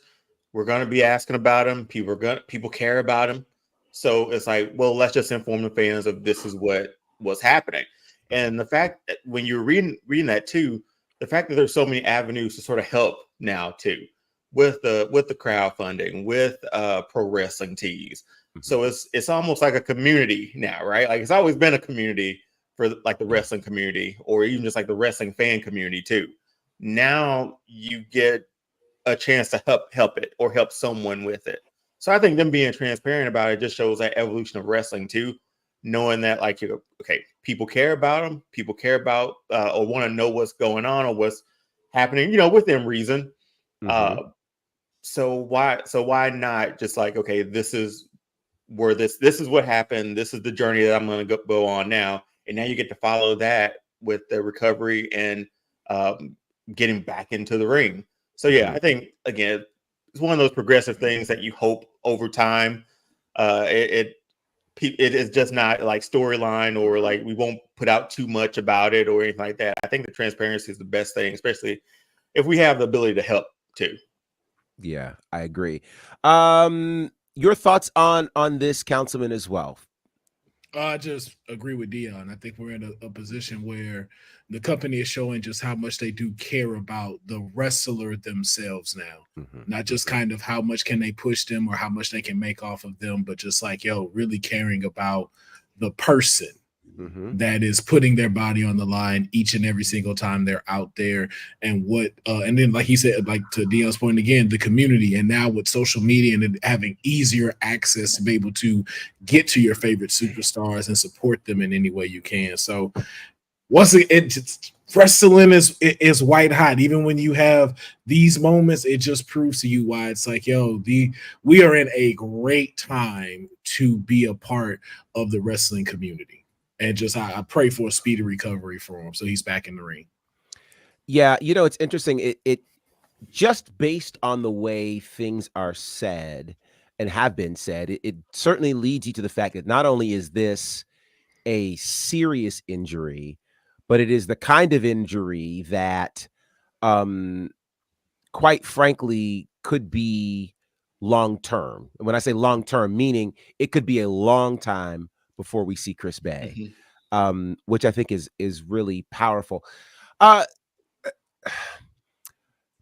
We're going to be asking about him. People care about him. So it's like, well, let's just inform the fans of this is what was happening. And the fact that when you're reading that too, the fact that there's so many avenues to sort of help now too, with the crowdfunding, with Pro Wrestling Tees. So it's almost like a community now, right? Like it's always been a community for like the wrestling community, or even just like the wrestling fan community too. Now you get a chance to help it or help someone with it. So I think them being transparent about it just shows that evolution of wrestling too, knowing that like, people care about them, people care about or want to know what's going on or what's happening, within reason. So why not just like, okay, this is where this is what happened. This is the journey that I'm going to go on now. And now you get to follow that with the recovery and getting back into the ring. So yeah, I think again, it's one of those progressive things that you hope over time. It is just not like storyline or like we won't put out too much about it or anything like that. I think the transparency is the best thing, especially if we have the ability to help too. Yeah, I agree. Your thoughts on this, Councilman, as well? I just agree with Dion. I think we're in a position where the company is showing just how much they do care about the wrestler themselves now. Not just kind of how much can they push them or how much they can make off of them, but just like, really caring about the person that is putting their body on the line each and every single time they're out there. And and then like he said, like to Dion's point again, the community, and now with social media and having easier access to be able to get to your favorite superstars and support them in any way you can. So once wrestling is white hot. Even when you have these moments, it just proves to you why it's like, we are in a great time to be a part of the wrestling community. And just I pray for a speedy recovery for him so he's back in the ring. Yeah, it's interesting. It just based on the way things are said and have been said, it certainly leads you to the fact that not only is this a serious injury, but it is the kind of injury that, quite frankly, could be long-term. And when I say long-term, meaning it could be a long time before we see Chris Bay, Mhm. which I think is really powerful. Uh,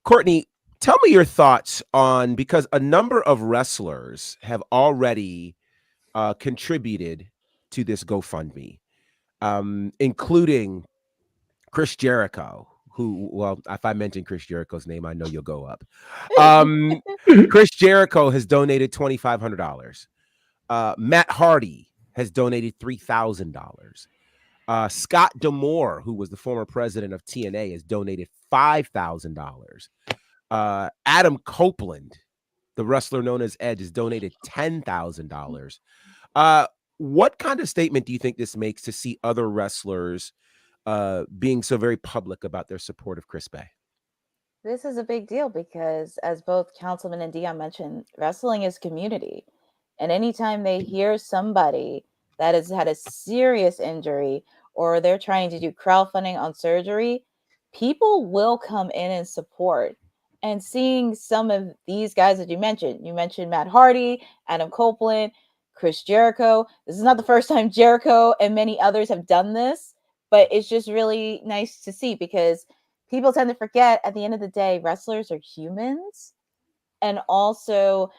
Courtney, tell me your thoughts on, because a number of wrestlers have already contributed to this GoFundMe, including Chris Jericho, who, well, if I mention Chris Jericho's name, I know you'll go up. Chris Jericho has donated $2,500. Matt Hardy has donated $3,000. Scott D'Amore, who was the former president of TNA, has donated $5,000. Adam Copeland, the wrestler known as Edge, has donated $10,000. What kind of statement do you think this makes to see other wrestlers being so very public about their support of Chris Bay? This is a big deal because, as both Councilman and Dion mentioned, wrestling is community. And anytime they hear somebody that has had a serious injury or they're trying to do crowdfunding on surgery, people will come in and support. And seeing some of these guys that you mentioned Matt Hardy, Adam Copeland, Chris Jericho. This is not the first time Jericho and many others have done this, but it's just really nice to see because people tend to forget at the end of the day, wrestlers are humans. And also,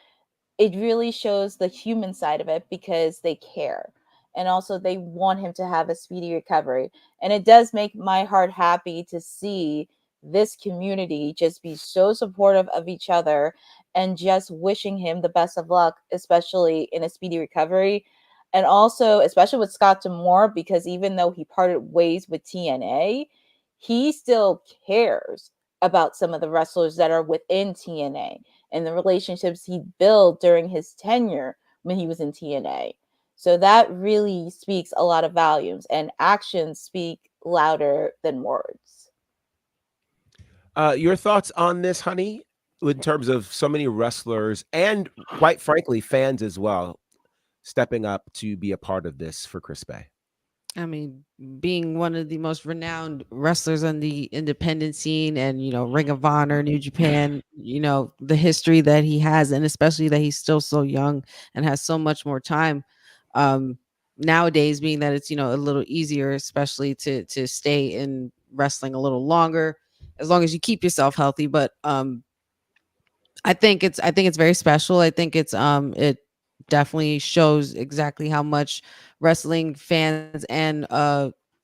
it really shows the human side of it because they care. And also, they want him to have a speedy recovery. And it does make my heart happy to see this community just be so supportive of each other and just wishing him the best of luck, especially in a speedy recovery. And also, especially with Scott D'Amore, because even though he parted ways with TNA, he still cares about some of the wrestlers that are within TNA and the relationships he built during his tenure when he was in TNA. So that really speaks a lot of volumes, and actions speak louder than words. Your thoughts on this, honey, in terms of so many wrestlers and, quite frankly, fans as well, stepping up to be a part of this for Chris Bay? I mean, being one of the most renowned wrestlers on the independent scene and, Ring of Honor, New Japan, the history that he has, and especially that he's still so young and has so much more time. Nowadays, being that it's, a little easier, especially to stay in wrestling a little longer, as long as you keep yourself healthy. But I think it's very special. I think it definitely shows exactly how much wrestling fans and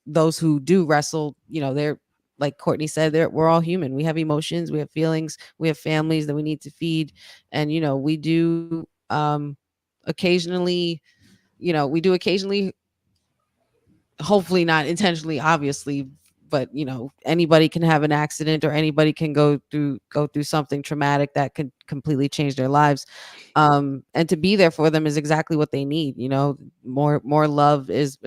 those who do wrestle, they're, like Courtney said, we're all human. We have emotions, we have feelings, we have families that we need to feed. And we do occasionally, hopefully not intentionally, obviously, but anybody can have an accident or anybody can go through something traumatic that could completely change their lives, and to be there for them is exactly what they need. More love is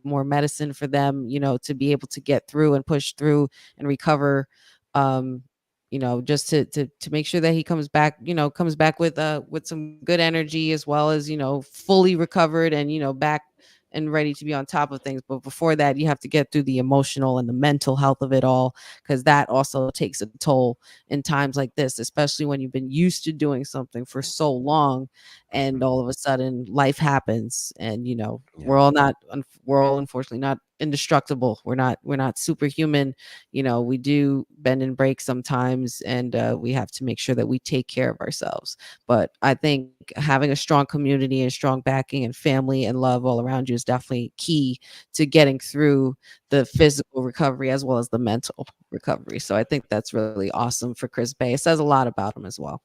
more medicine for them, to be able to get through and push through and recover, just to make sure that he comes back with some good energy, as well as fully recovered and back and ready to be on top of things. But before that, you have to get through the emotional and the mental health of it all, because that also takes a toll in times like this, especially when you've been used to doing something for so long and all of a sudden life happens. And we're all unfortunately not indestructible. We're not superhuman. We do bend and break sometimes, and we have to make sure that we take care of ourselves. But I think having a strong community and strong backing and family and love all around you is definitely key to getting through the physical recovery as well as the mental recovery. So I think that's really awesome for Chris Bay. It says a lot about him as well.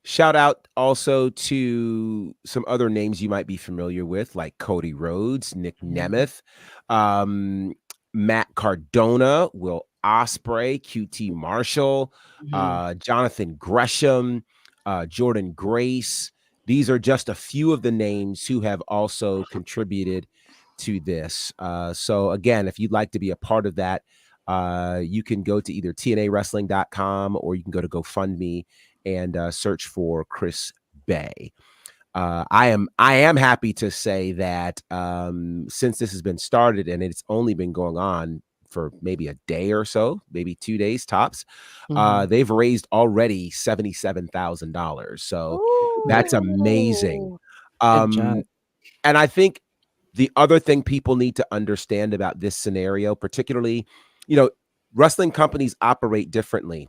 Shout out also to some other names you might be familiar with, like Cody Rhodes, Nick Nemeth, Matt Cardona, Will Ospreay, QT Marshall, Jonathan Gresham, Jordan Grace. These are just a few of the names who have also contributed to this. So again, if you'd like to be a part of that, you can go to either tnawrestling.com or you can go to GoFundMe and search for Chris Bay. I am happy to say that since this has been started and it's only been going on for maybe a day or so, maybe 2 days tops, they've raised already $77,000. So that's amazing. And I think The other thing people need to understand about this scenario, particularly, wrestling companies operate differently.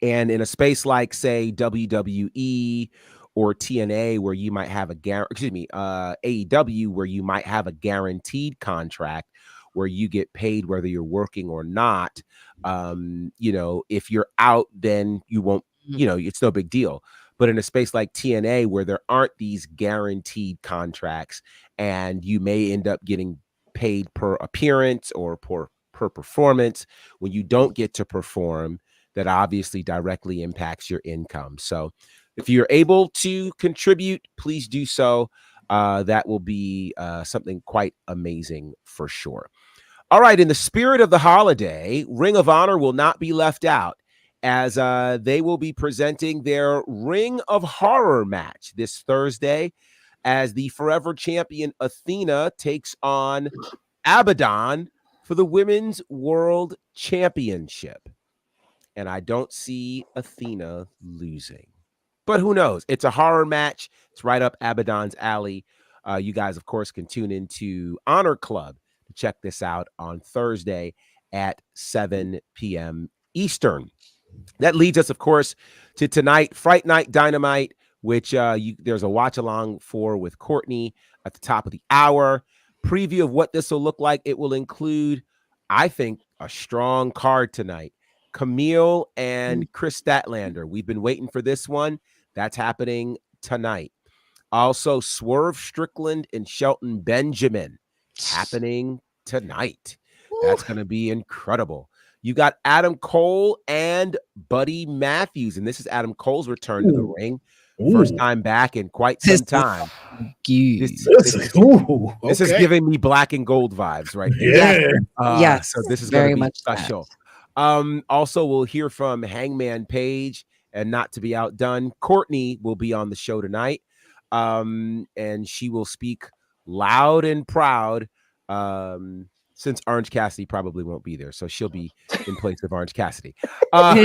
And in a space like, say, WWE or TNA, where you might have AEW, where you might have a guaranteed contract where you get paid whether you're working or not. If you're out, then you won't, it's no big deal. But in a space like TNA, where there aren't these guaranteed contracts and you may end up getting paid per appearance or per performance, when you don't get to perform, that obviously directly impacts your income. So if you're able to contribute, please do so. That will be something quite amazing for sure. All right, in the spirit of the holiday, Ring of Honor will not be left out, as they will be presenting their Ring of Horror match this Thursday, as the forever champion Athena takes on Abaddon for the Women's World Championship. And I don't see Athena losing. But who knows? It's a horror match. It's right up Abaddon's alley. You guys, of course, can tune into Honor Club to check this out on Thursday at 7 p.m. Eastern. That leads us, of course, to tonight, Fright Night Dynamite, which there's a watch along for with Courtney at the top of the hour. Preview of what this will look like. It will include, I think, a strong card tonight. Camille and Chris Statlander. We've been waiting for this one. That's happening tonight. Also, Swerve Strickland and Shelton Benjamin happening tonight. That's going to be incredible. You got Adam Cole and Buddy Matthews, and this is Adam Cole's return to the ring. First time back in quite some time. This is giving me black and gold vibes right here. Yes. So this is very going to be much special. Also, we'll hear from Hangman Page, and not to be outdone, Courtney will be on the show tonight. And she will speak loud and proud. Since Orange Cassidy probably won't be there, so she'll be in place of Orange Cassidy. But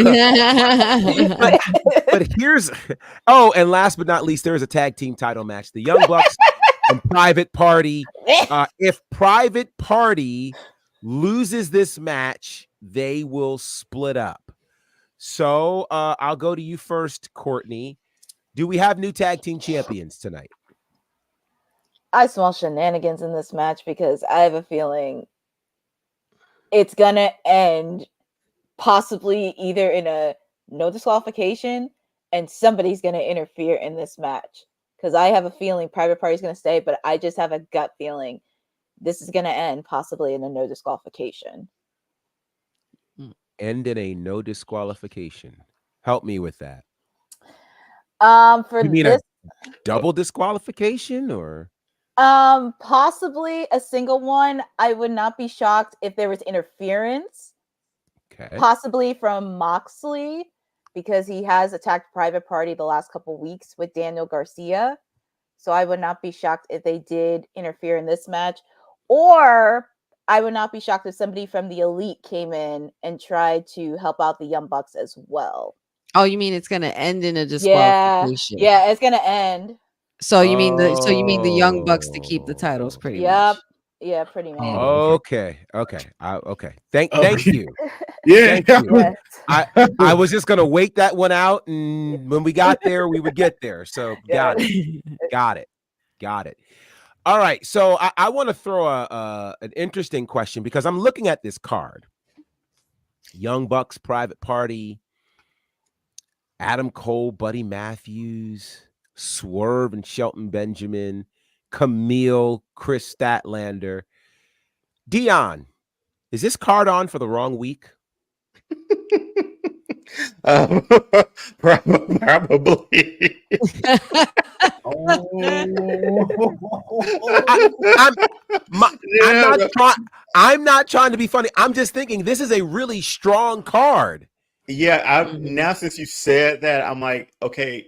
here's, and last but not least, there is a tag team title match. The Young Bucks and Private Party. If Private Party loses this match, they will split up. So I'll go to you first, Courtney. Do we have new tag team champions tonight? I smell shenanigans in this match because I have a feeling it's gonna end possibly either in a no disqualification and somebody's gonna interfere in this match. Because I have a feeling Private Party's gonna stay, but I just have a gut feeling this is gonna end possibly in a no disqualification. End in a no disqualification. Help me with that. For you mean this, a double disqualification or? Possibly a single one. I would not be shocked if there was interference. Okay. Possibly from Moxley, because he has attacked Private Party the last couple weeks with Daniel Garcia. So I would not be shocked if they did interfere in this match. Or I would not be shocked if somebody from the Elite came in and tried to help out the Young Bucks as well. Oh, you mean it's going to end in a disqualification? Yeah, it's going to end. So you mean the Young Bucks to keep the titles, pretty much? Yeah, pretty much. Okay. Thank you. Yeah. Thank you. I was just gonna wait that one out, and when we got there, we would get there. So got it. All right. So I want to throw an interesting question, because I'm looking at this card. Young Bucks, Private Party, Adam Cole, Buddy Matthews, Swerve and Shelton Benjamin, Camille, Chris Statlander. Dion, is this card on for the wrong week? Probably. I'm not trying to be funny. I'm just thinking this is a really strong card. Yeah, now since you said that, I'm like, okay,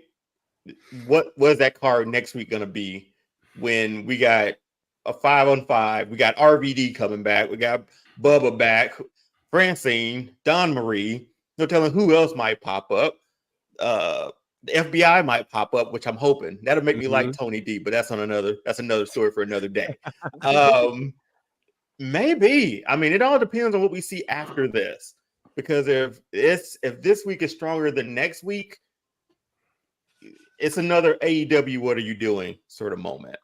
what was that card next week gonna be when we got a 5-on-5? We got RVD coming back, we got Bubba back, Francine, Dawn Marie, no telling who else might pop up. the FBI might pop up, which I'm hoping that'll make me Mm-hmm. like Tony D, but that's another story for another day. Maybe. I mean, it all depends on what we see after this, because if this week is stronger than next week, it's another AEW what are you doing sort of moment.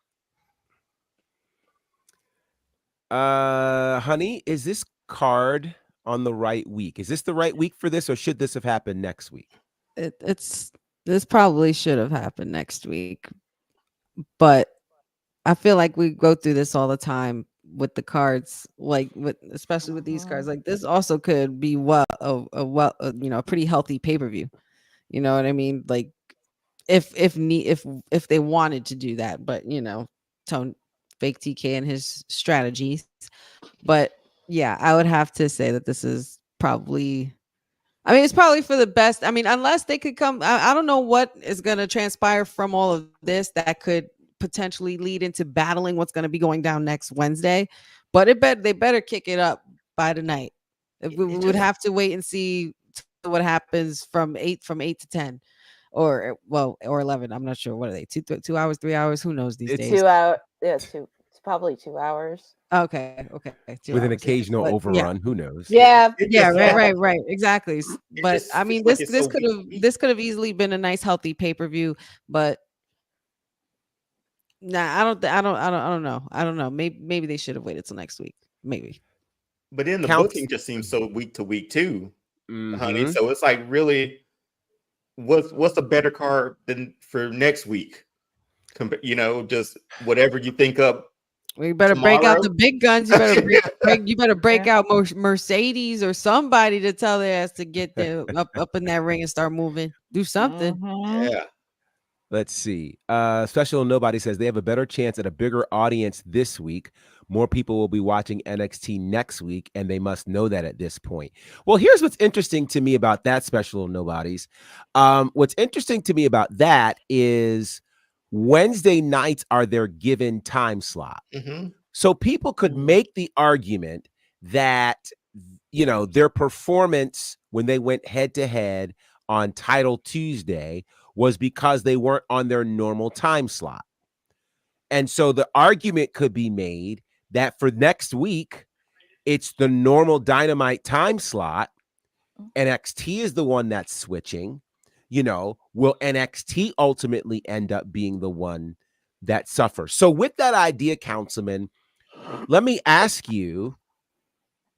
Honey, is this card on the right week? Is this the right week for this, or should this have happened next week? This probably should have happened next week, but I feel like we go through this all the time with the cards, like especially with these cards. Like this also could be a pretty healthy pay-per-view. You know what I mean? Like if they wanted to do that, but fake TK and his strategies. But yeah, I would have to say that this is probably, I mean, it's probably for the best. I mean, unless they could come, I don't know what is going to transpire from all of this that could potentially lead into battling what's going to be going down next Wednesday, but they better kick it up by tonight. We would have to wait and see what happens from 8 to 10 or 11. I'm not sure. What are they? 2 hours, 3 hours? Who knows these days? 2 hours. Yeah, it's probably 2 hours. Okay. With an occasional overrun, who knows? Yeah, right, exactly. But I mean, this could have easily been a nice, healthy pay-per-view, but nah, I don't know. Maybe they should have waited till next week. Maybe. But then the booking just seems so week to week too, honey. So it's like, really, what's a better card than for next week? Just whatever you think up. We better break out the big guns. You better break out Mercedes or somebody to tell their ass to get them up in that ring and start moving. Do something. Yeah. Let's see. Special Nobody says they have a better chance at a bigger audience this week. More people will be watching NXT next week, and they must know that at this point. Well, here's what's interesting to me about that, Special Nobodies. What's interesting to me about that is Wednesday nights are their given time slot. Mm-hmm. So people could make the argument that, their performance when they went head to head on Title Tuesday was because they weren't on their normal time slot. And so the argument could be made that for next week, it's the normal Dynamite time slot. NXT is the one that's switching. Will NXT ultimately end up being the one that suffers? So with that idea, Councilman, let me ask you,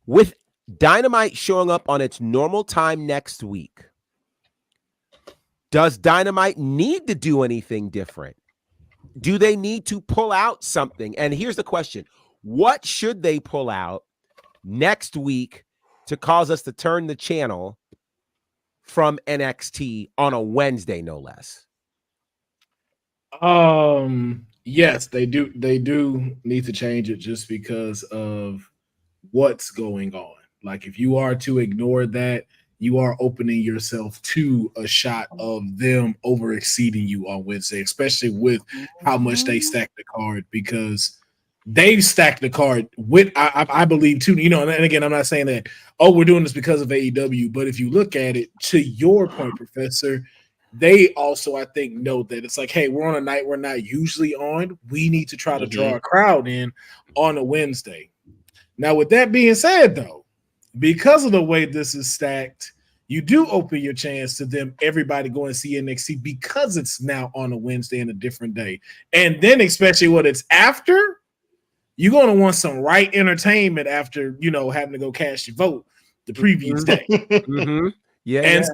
with Dynamite showing up on its normal time next week, does Dynamite need to do anything different? Do they need to pull out something? And here's the question. What should they pull out next week to cause us to turn the channel from NXT on a Wednesday, no less? Yes, they do. They do need to change it just because of what's going on. Like, if you are to ignore that, you are opening yourself to a shot of them over exceeding you on Wednesday, especially with how much they stack the card, because they've stacked the card with, I believe, too. And again, I'm not saying that, we're doing this because of AEW, but if you look at it, to your point, Professor, they also, I think, know that it's like, hey, we're on a night we're not usually on. We need to try to draw a crowd in on a Wednesday. Now, with that being said, though, because of the way this is stacked, you do open your chance to them, everybody going to see NXT, because it's now on a Wednesday and a different day. And then, especially what it's after, you're going to want some right entertainment after, having to go cast your vote the previous day.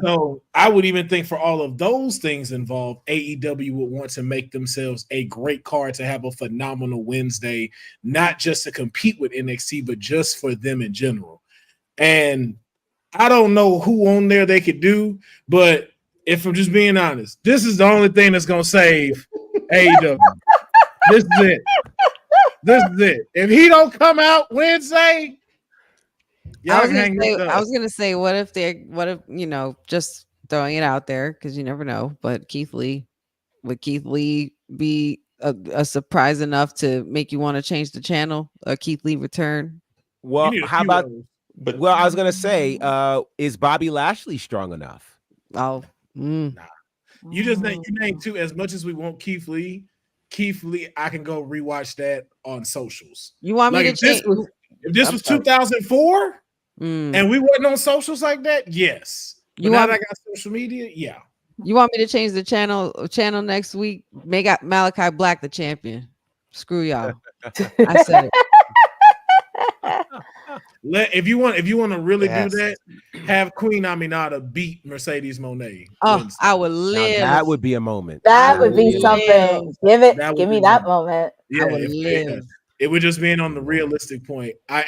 So I would even think for all of those things involved, AEW would want to make themselves a great card to have a phenomenal Wednesday, not just to compete with NXT, but just for them in general. And I don't know who on there they could do, but if I'm just being honest, this is the only thing that's going to save AEW. This is it. This is it. If he don't come out Wednesday, I was gonna say, what if just throwing it out there, because you never know, but would Keith Lee be a surprise enough to make you want to change the channel? A Keith Lee return? Well, how about? Well, I was gonna say, is Bobby Lashley strong enough? Nah. You just you named two. As much as we want Keith Lee, I can go rewatch that on socials. You want me to change? If this was 2004 and we wasn't on socials like that, yes. But now that I got social media, yeah. You want me to change the channel next week? Make Malachi Black the champion. Screw y'all. I said it. If you want to really do that, have Queen Aminata beat Mercedes Moné. Oh, I would live. Now, that would be a moment. That would be something. Give me that moment. Yeah, I would live. It would just being on the realistic point. I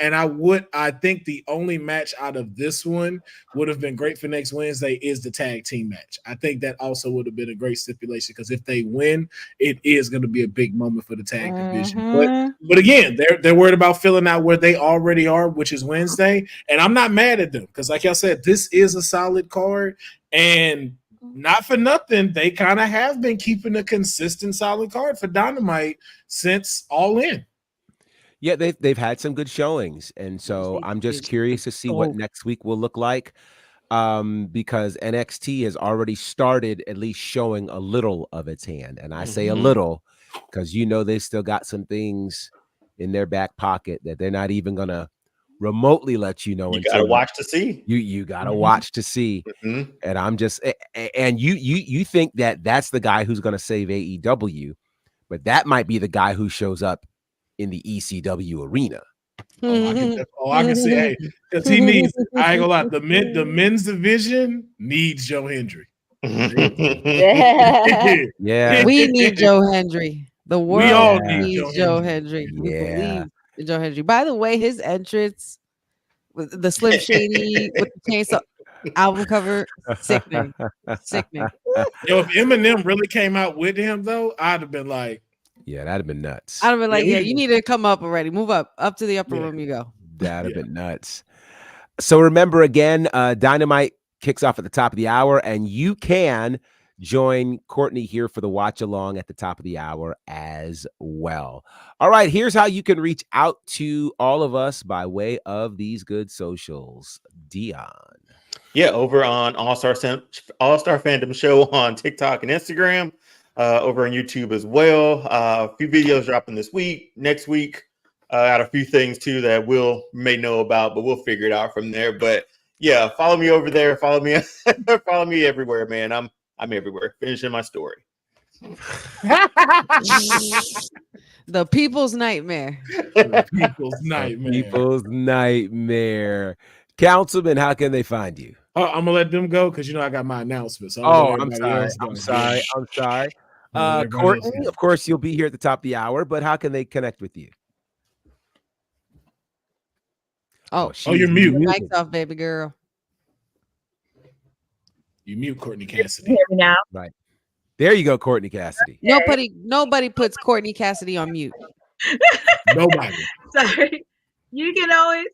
think the only match out of this one would have been great for next Wednesday is the tag team match. I think that also would have been a great stipulation because if they win, it is going to be a big moment for the tag division. But again, they're worried about filling out where they already are, which is Wednesday. And I'm not mad at them because, like I said, this is a solid card. And not for nothing, they kind of have been keeping a consistent solid card for Dynamite since All In. Yeah, they've had some good showings, and so I'm just curious to see what next week will look like, because NXT has already started at least showing a little of its hand, and I say a little because they still got some things in their back pocket that they're not even gonna remotely let you know. You gotta watch to see. You gotta watch to see, and I'm just and you think that that's the guy who's gonna save AEW, but that might be the guy who shows up in the ECW arena. I can see, hey, because he needs. I ain't gonna lie. The men's division needs Joe Hendry. Yeah, we need Joe Hendry. The world we all needs Joe Hendry. Yeah, Joe Hendry. By the way, his entrance with the Slim Shady with the chainsaw album cover, sickening. Yo, if Eminem really came out with him, though, I'd have been like. Yeah, that'd have been nuts. I'd have been like, you need to come up already. Move up to the upper room you go. That'd have been nuts. So remember again, Dynamite kicks off at the top of the hour, and you can join Courtney here for the watch along at the top of the hour as well. All right, here's how you can reach out to all of us by way of these good socials. Dion. Yeah, over on All-Star Fandom Show on TikTok and Instagram. Over on YouTube as well. A few videos dropping this week. Next week, got a few things too that Will may know about, but we'll figure it out from there. But yeah, follow me over there. Follow me, follow me everywhere, man. I'm everywhere. Finishing my story. The people's nightmare. People's nightmare. Councilman, how can they find you? I'm gonna let them go because I got my announcement. So I'm sorry. Courtney, of course, you'll be here at the top of the hour, but how can they connect with you? You're mute. Mic's off, baby girl. You mute Courtney Cassidy. Hear me now? Right. There you go, Courtney Cassidy. Nobody puts Courtney Cassidy on mute. Nobody. Sorry. You can always,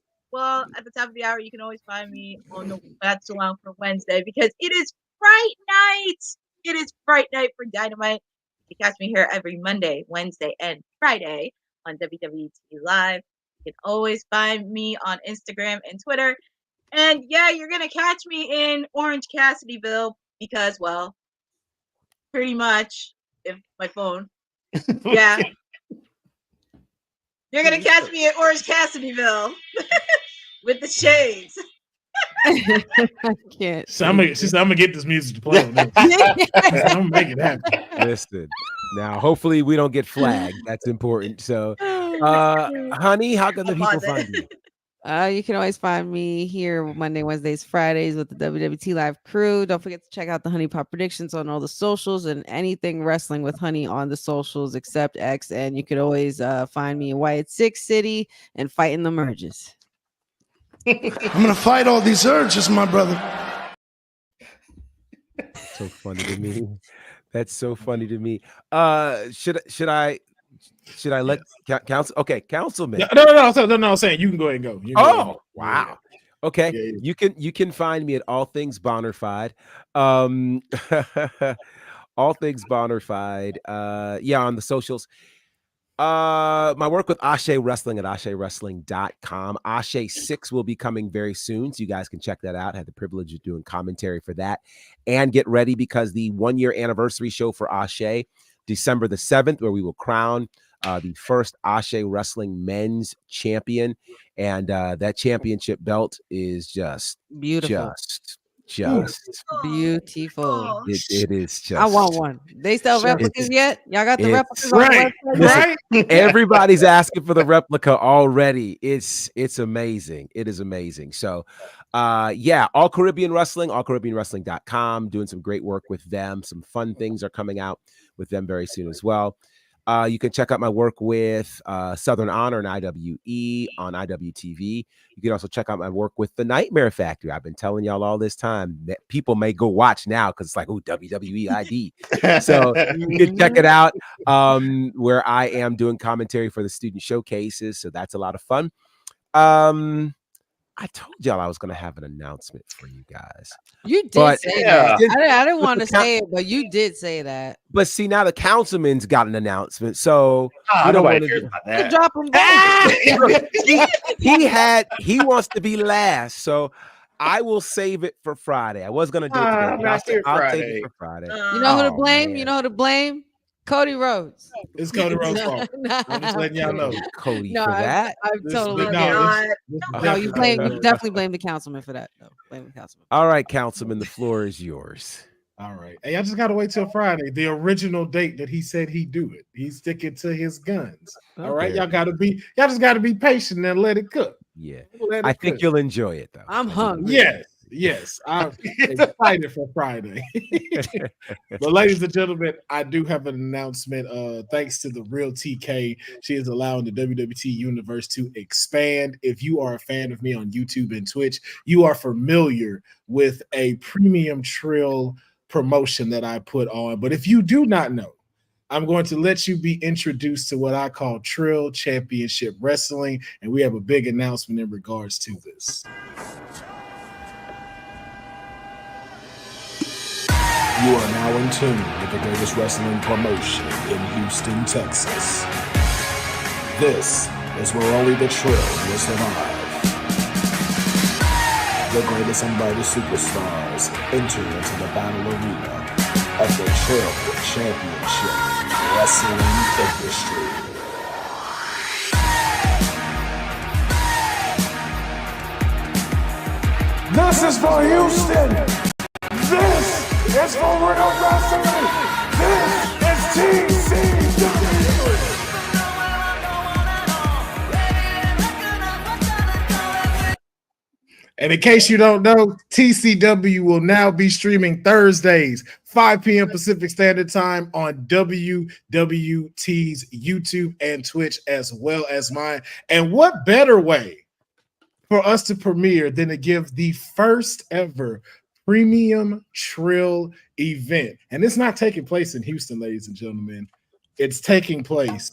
at the top of the hour, you can always find me on the That's Around for Wednesday because it is Fright Night. It is Fright Night for Dynamite. You catch me here every Monday, Wednesday, and Friday on WWT Live. You can always find me on Instagram and Twitter. And yeah, you're going to catch me in Orange Cassidyville because, pretty much, if my phone. Yeah. You're going to catch me at Orange Cassidyville with the shades. I can't. So I'm gonna get this music to play on this. I'm gonna make it happen. Listen, now hopefully we don't get flagged. That's important. So, honey, how can the people find you? You can always find me here Monday, Wednesdays, Fridays with the WWT Live crew. Don't forget to check out the Honey Pop predictions on all the socials and anything Wrestling with Honey on the socials except X. And you can always find me in Wyatt Six City and fighting the merges. I'm gonna fight all these urges, my brother. So funny to me. That's so funny to me. Should I let council? Okay, councilman. No. I'm saying you can go ahead and go. Wow. Okay, yeah. You can find me at All Things Bonnerfide. All Things Bonnerfide. On the socials. My work with Ashe Wrestling at ashewrestling.com. Ashe 6 will be coming very soon, so you guys can check that out. I had the privilege of doing commentary for that. And get ready because the 1-year anniversary show for Ashe, December the 7th, where we will crown the first Ashe Wrestling men's champion. And that championship belt is just Beautiful. Just beautiful. It is just. I want one. They sell replicas yet? Y'all got the replicas on right, the website? right. Everybody's asking for the replica already. It's amazing. It is amazing. So, yeah, All Caribbean Wrestling, allcaribbeanwrestling.com, doing some great work with them. Some fun things are coming out with them very soon as well. You can check out my work with Southern Honor and IWE on IWTV. You can also check out my work with the Nightmare Factory. I've been telling y'all all this time that people may go watch now because it's like, oh, WWE ID. So you can check it out where I am doing commentary for the student showcases. So that's a lot of fun. I told y'all I was going to have an announcement for you guys. You did say that. I didn't want to say it, but you did say that. But see, now the councilman's got an announcement, so we don't want to drop him back. He wants to be last, so I will save it for Friday. I was going to do it today. I'll save it for Friday. You know who to blame? Man. You know who to blame? Cody Rhodes. It's Cody Rhodes' fault. I'm just letting y'all know. Cody for that. I'm totally you definitely blame the councilman for that. No, blame the councilman. All right, councilman, the floor is yours. All right. Hey, I just gotta wait till Friday, the original date that he said he'd do it. He's sticking to his guns. All right. Y'all just gotta be patient and let it cook. Yeah. I think you'll enjoy it though. I'm hungry. Yes, I'm excited for Friday. But ladies and gentlemen, I do have an announcement. Thanks to the real TK, she is allowing the WWT universe to expand. If you are a fan of me on YouTube and Twitch, you are familiar with a premium Trill promotion that I put on. But if you do not know, I'm going to let you be introduced to what I call Trill Championship Wrestling, and we have a big announcement in regards to this. You are now in tune with the greatest wrestling promotion in Houston, Texas. This is where only the Trill will survive. The greatest and brightest superstars enter into the battle arena of the Trill Championship Wrestling industry. This is for Houston. This is for real wrestling. This is TCW. And in case you don't know, TCW will now be streaming Thursdays, 5 p.m. Pacific Standard Time on WWT's YouTube and Twitch, as well as mine. And what better way for us to premiere than to give the first ever premium Trill event. And it's not taking place in Houston, ladies and gentlemen. It's taking place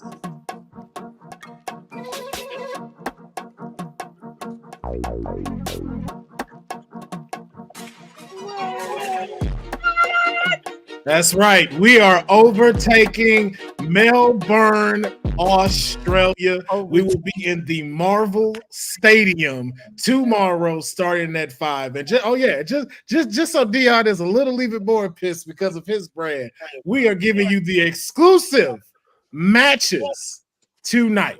That's right. We are overtaking Melbourne, Australia. We will be in the Marvel Stadium tomorrow, starting at 5. And just so Dion is a little even more pissed because of his brand, we are giving you the exclusive matches tonight.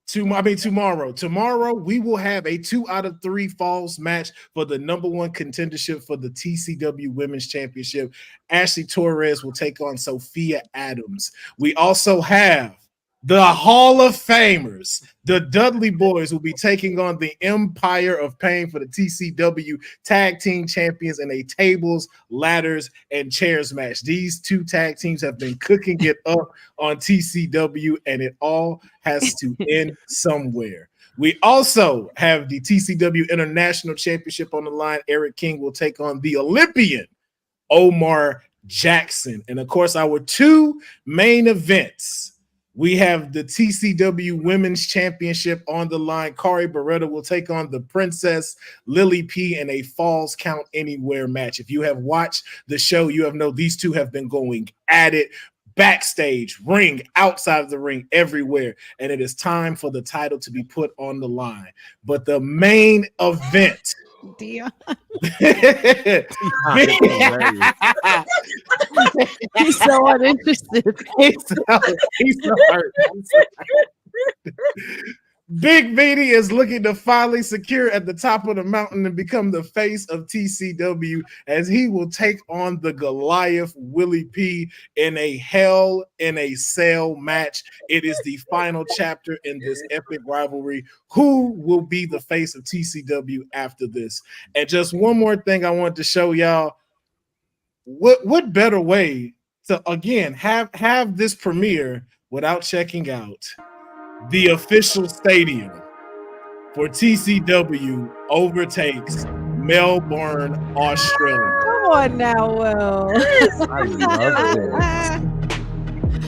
Tomorrow. Tomorrow, we will have a 2 out of 3 falls match for the #1 contendership for the TCW Women's Championship. Ashley Torres will take on Sophia Adams. We also have the Hall of Famers. The Dudley Boys will be taking on the Empire of Pain for the TCW Tag Team Champions in a tables, ladders, and chairs match. These 2 tag teams have been cooking it up on TCW, and it all has to end somewhere. We also have the TCW International Championship on the line. Eric King will take on the Olympian Omar Jackson. And of course, our 2 main events. We have the TCW Women's Championship on the line. Kari Beretta will take on the Princess Lily P in a Falls Count Anywhere match. If you have watched the show, you have known these 2 have been going at it. backstage, ring, outside of the ring, everywhere. And it is time for the title to be put on the line. But the main event. Dion. He's so uninterested. He's so hurt. Big Meaty is looking to finally secure at the top of the mountain and become the face of TCW, as he will take on the Goliath Willie P in a Hell in a Cell match. It is the final chapter in this epic rivalry. Who will be the face of TCW after this? And just one more thing I want to show y'all. What better way to, again, have this premiere without checking out the official stadium for TCW overtakes Melbourne, Australia. Come on now, Will. I love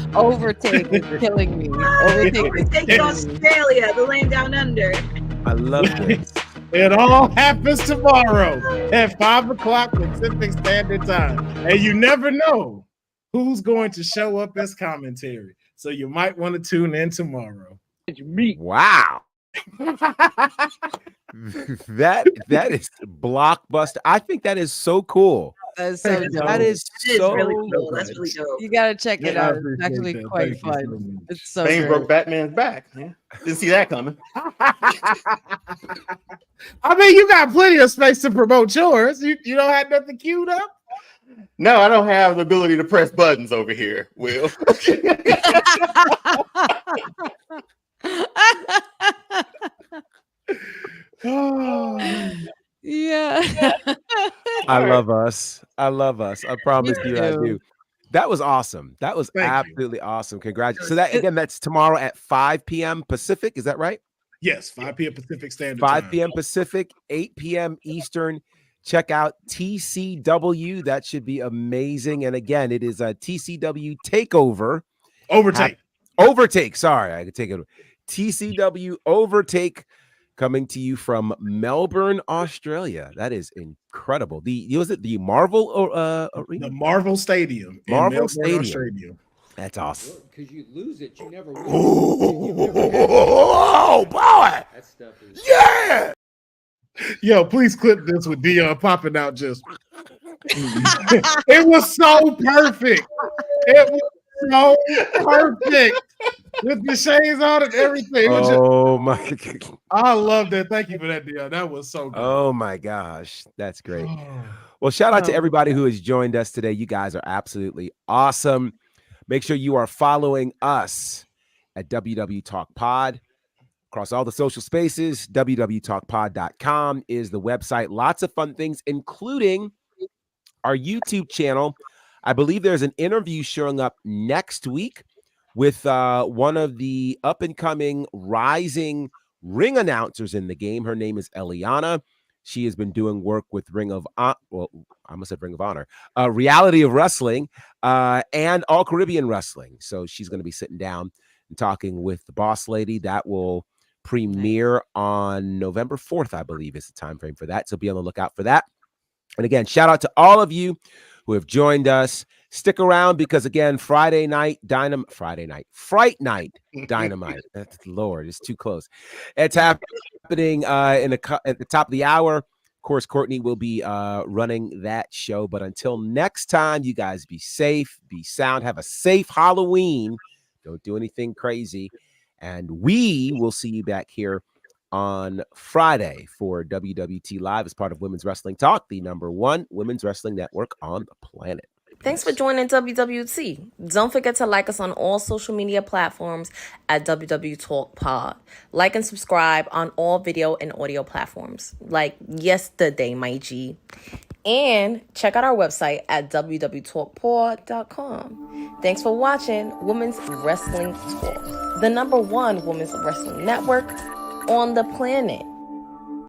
this. Overtake is killing me. Overtake Australia, the land down under. I love this. It all happens tomorrow at 5 o'clock Pacific Standard Time. And you never know who's going to show up as commentary. So you might want to tune in tomorrow. Wow. that is blockbuster. I think that is so cool. That is so dope. That is so really cool. That's really dope. You gotta check it out. It's actually quite fun. It's so Bane good. broke Batman's back. Yeah. Didn't see that coming. I mean, you got plenty of space to promote yours. You don't have nothing queued up? No, I don't have the ability to press buttons over here, Will. Yeah. I love us. I promise you I do. That was awesome. That was absolutely awesome. Congratulations. So that, again, that's tomorrow at 5 p.m. Pacific. Is that right? Yes, 5 p.m. Pacific Standard 5 Time. p.m. Pacific, 8 p.m. Eastern. Check out TCW. That should be amazing. And again, it is a TCW takeover. Overtake. Sorry, I could take it. TCW Overtake coming to you from Melbourne, Australia. That is incredible. Was it the Marvel Arena? The Marvel Stadium. Marvel Stadium. That's awesome. Because you lose it, you never win. Oh, boy. That stuff is. Yeah. Yo, please clip this with Dion popping out just. It was so perfect. It was so perfect. With the shades on and everything. My God. I love that. Thank you for that, Dion. That was so good. Oh my gosh. That's great. Well, shout out to everybody who has joined us today. You guys are absolutely awesome. Make sure you are following us at WWTalkPod across all the social spaces. WWTalkPod.com is the website. Lots of fun things, including our YouTube channel. I believe there's an interview showing up next week with one of the up-and-coming rising ring announcers in the game. Her name is Eliana. She has been doing work with Ring of Honor. Well, I almost said Ring of Honor. Reality of Wrestling and All Caribbean Wrestling. So she's going to be sitting down and talking with the boss lady. That will premiere on November 4th, I believe is the time frame for that. So be on the lookout for that. And again, shout out to all of you who have joined us. Stick around because, again, Fright Night Dynamite. Lord, it's too close. It's happening at the top of the hour. Of course, Courtney will be running that show. But until next time, you guys be safe, be sound, have a safe Halloween. Don't do anything crazy. And we will see you back here on Friday for WWT Live as part of Women's Wrestling Talk, the #1 women's wrestling network on the planet. Thanks for joining WWT. Don't forget to like us on all social media platforms at WWTalkPod. Like and subscribe on all video and audio platforms, like yesterday, my G. And check out our website at www.talkpod.com. Thanks for watching Women's Wrestling Talk, the #1 women's wrestling network on the planet.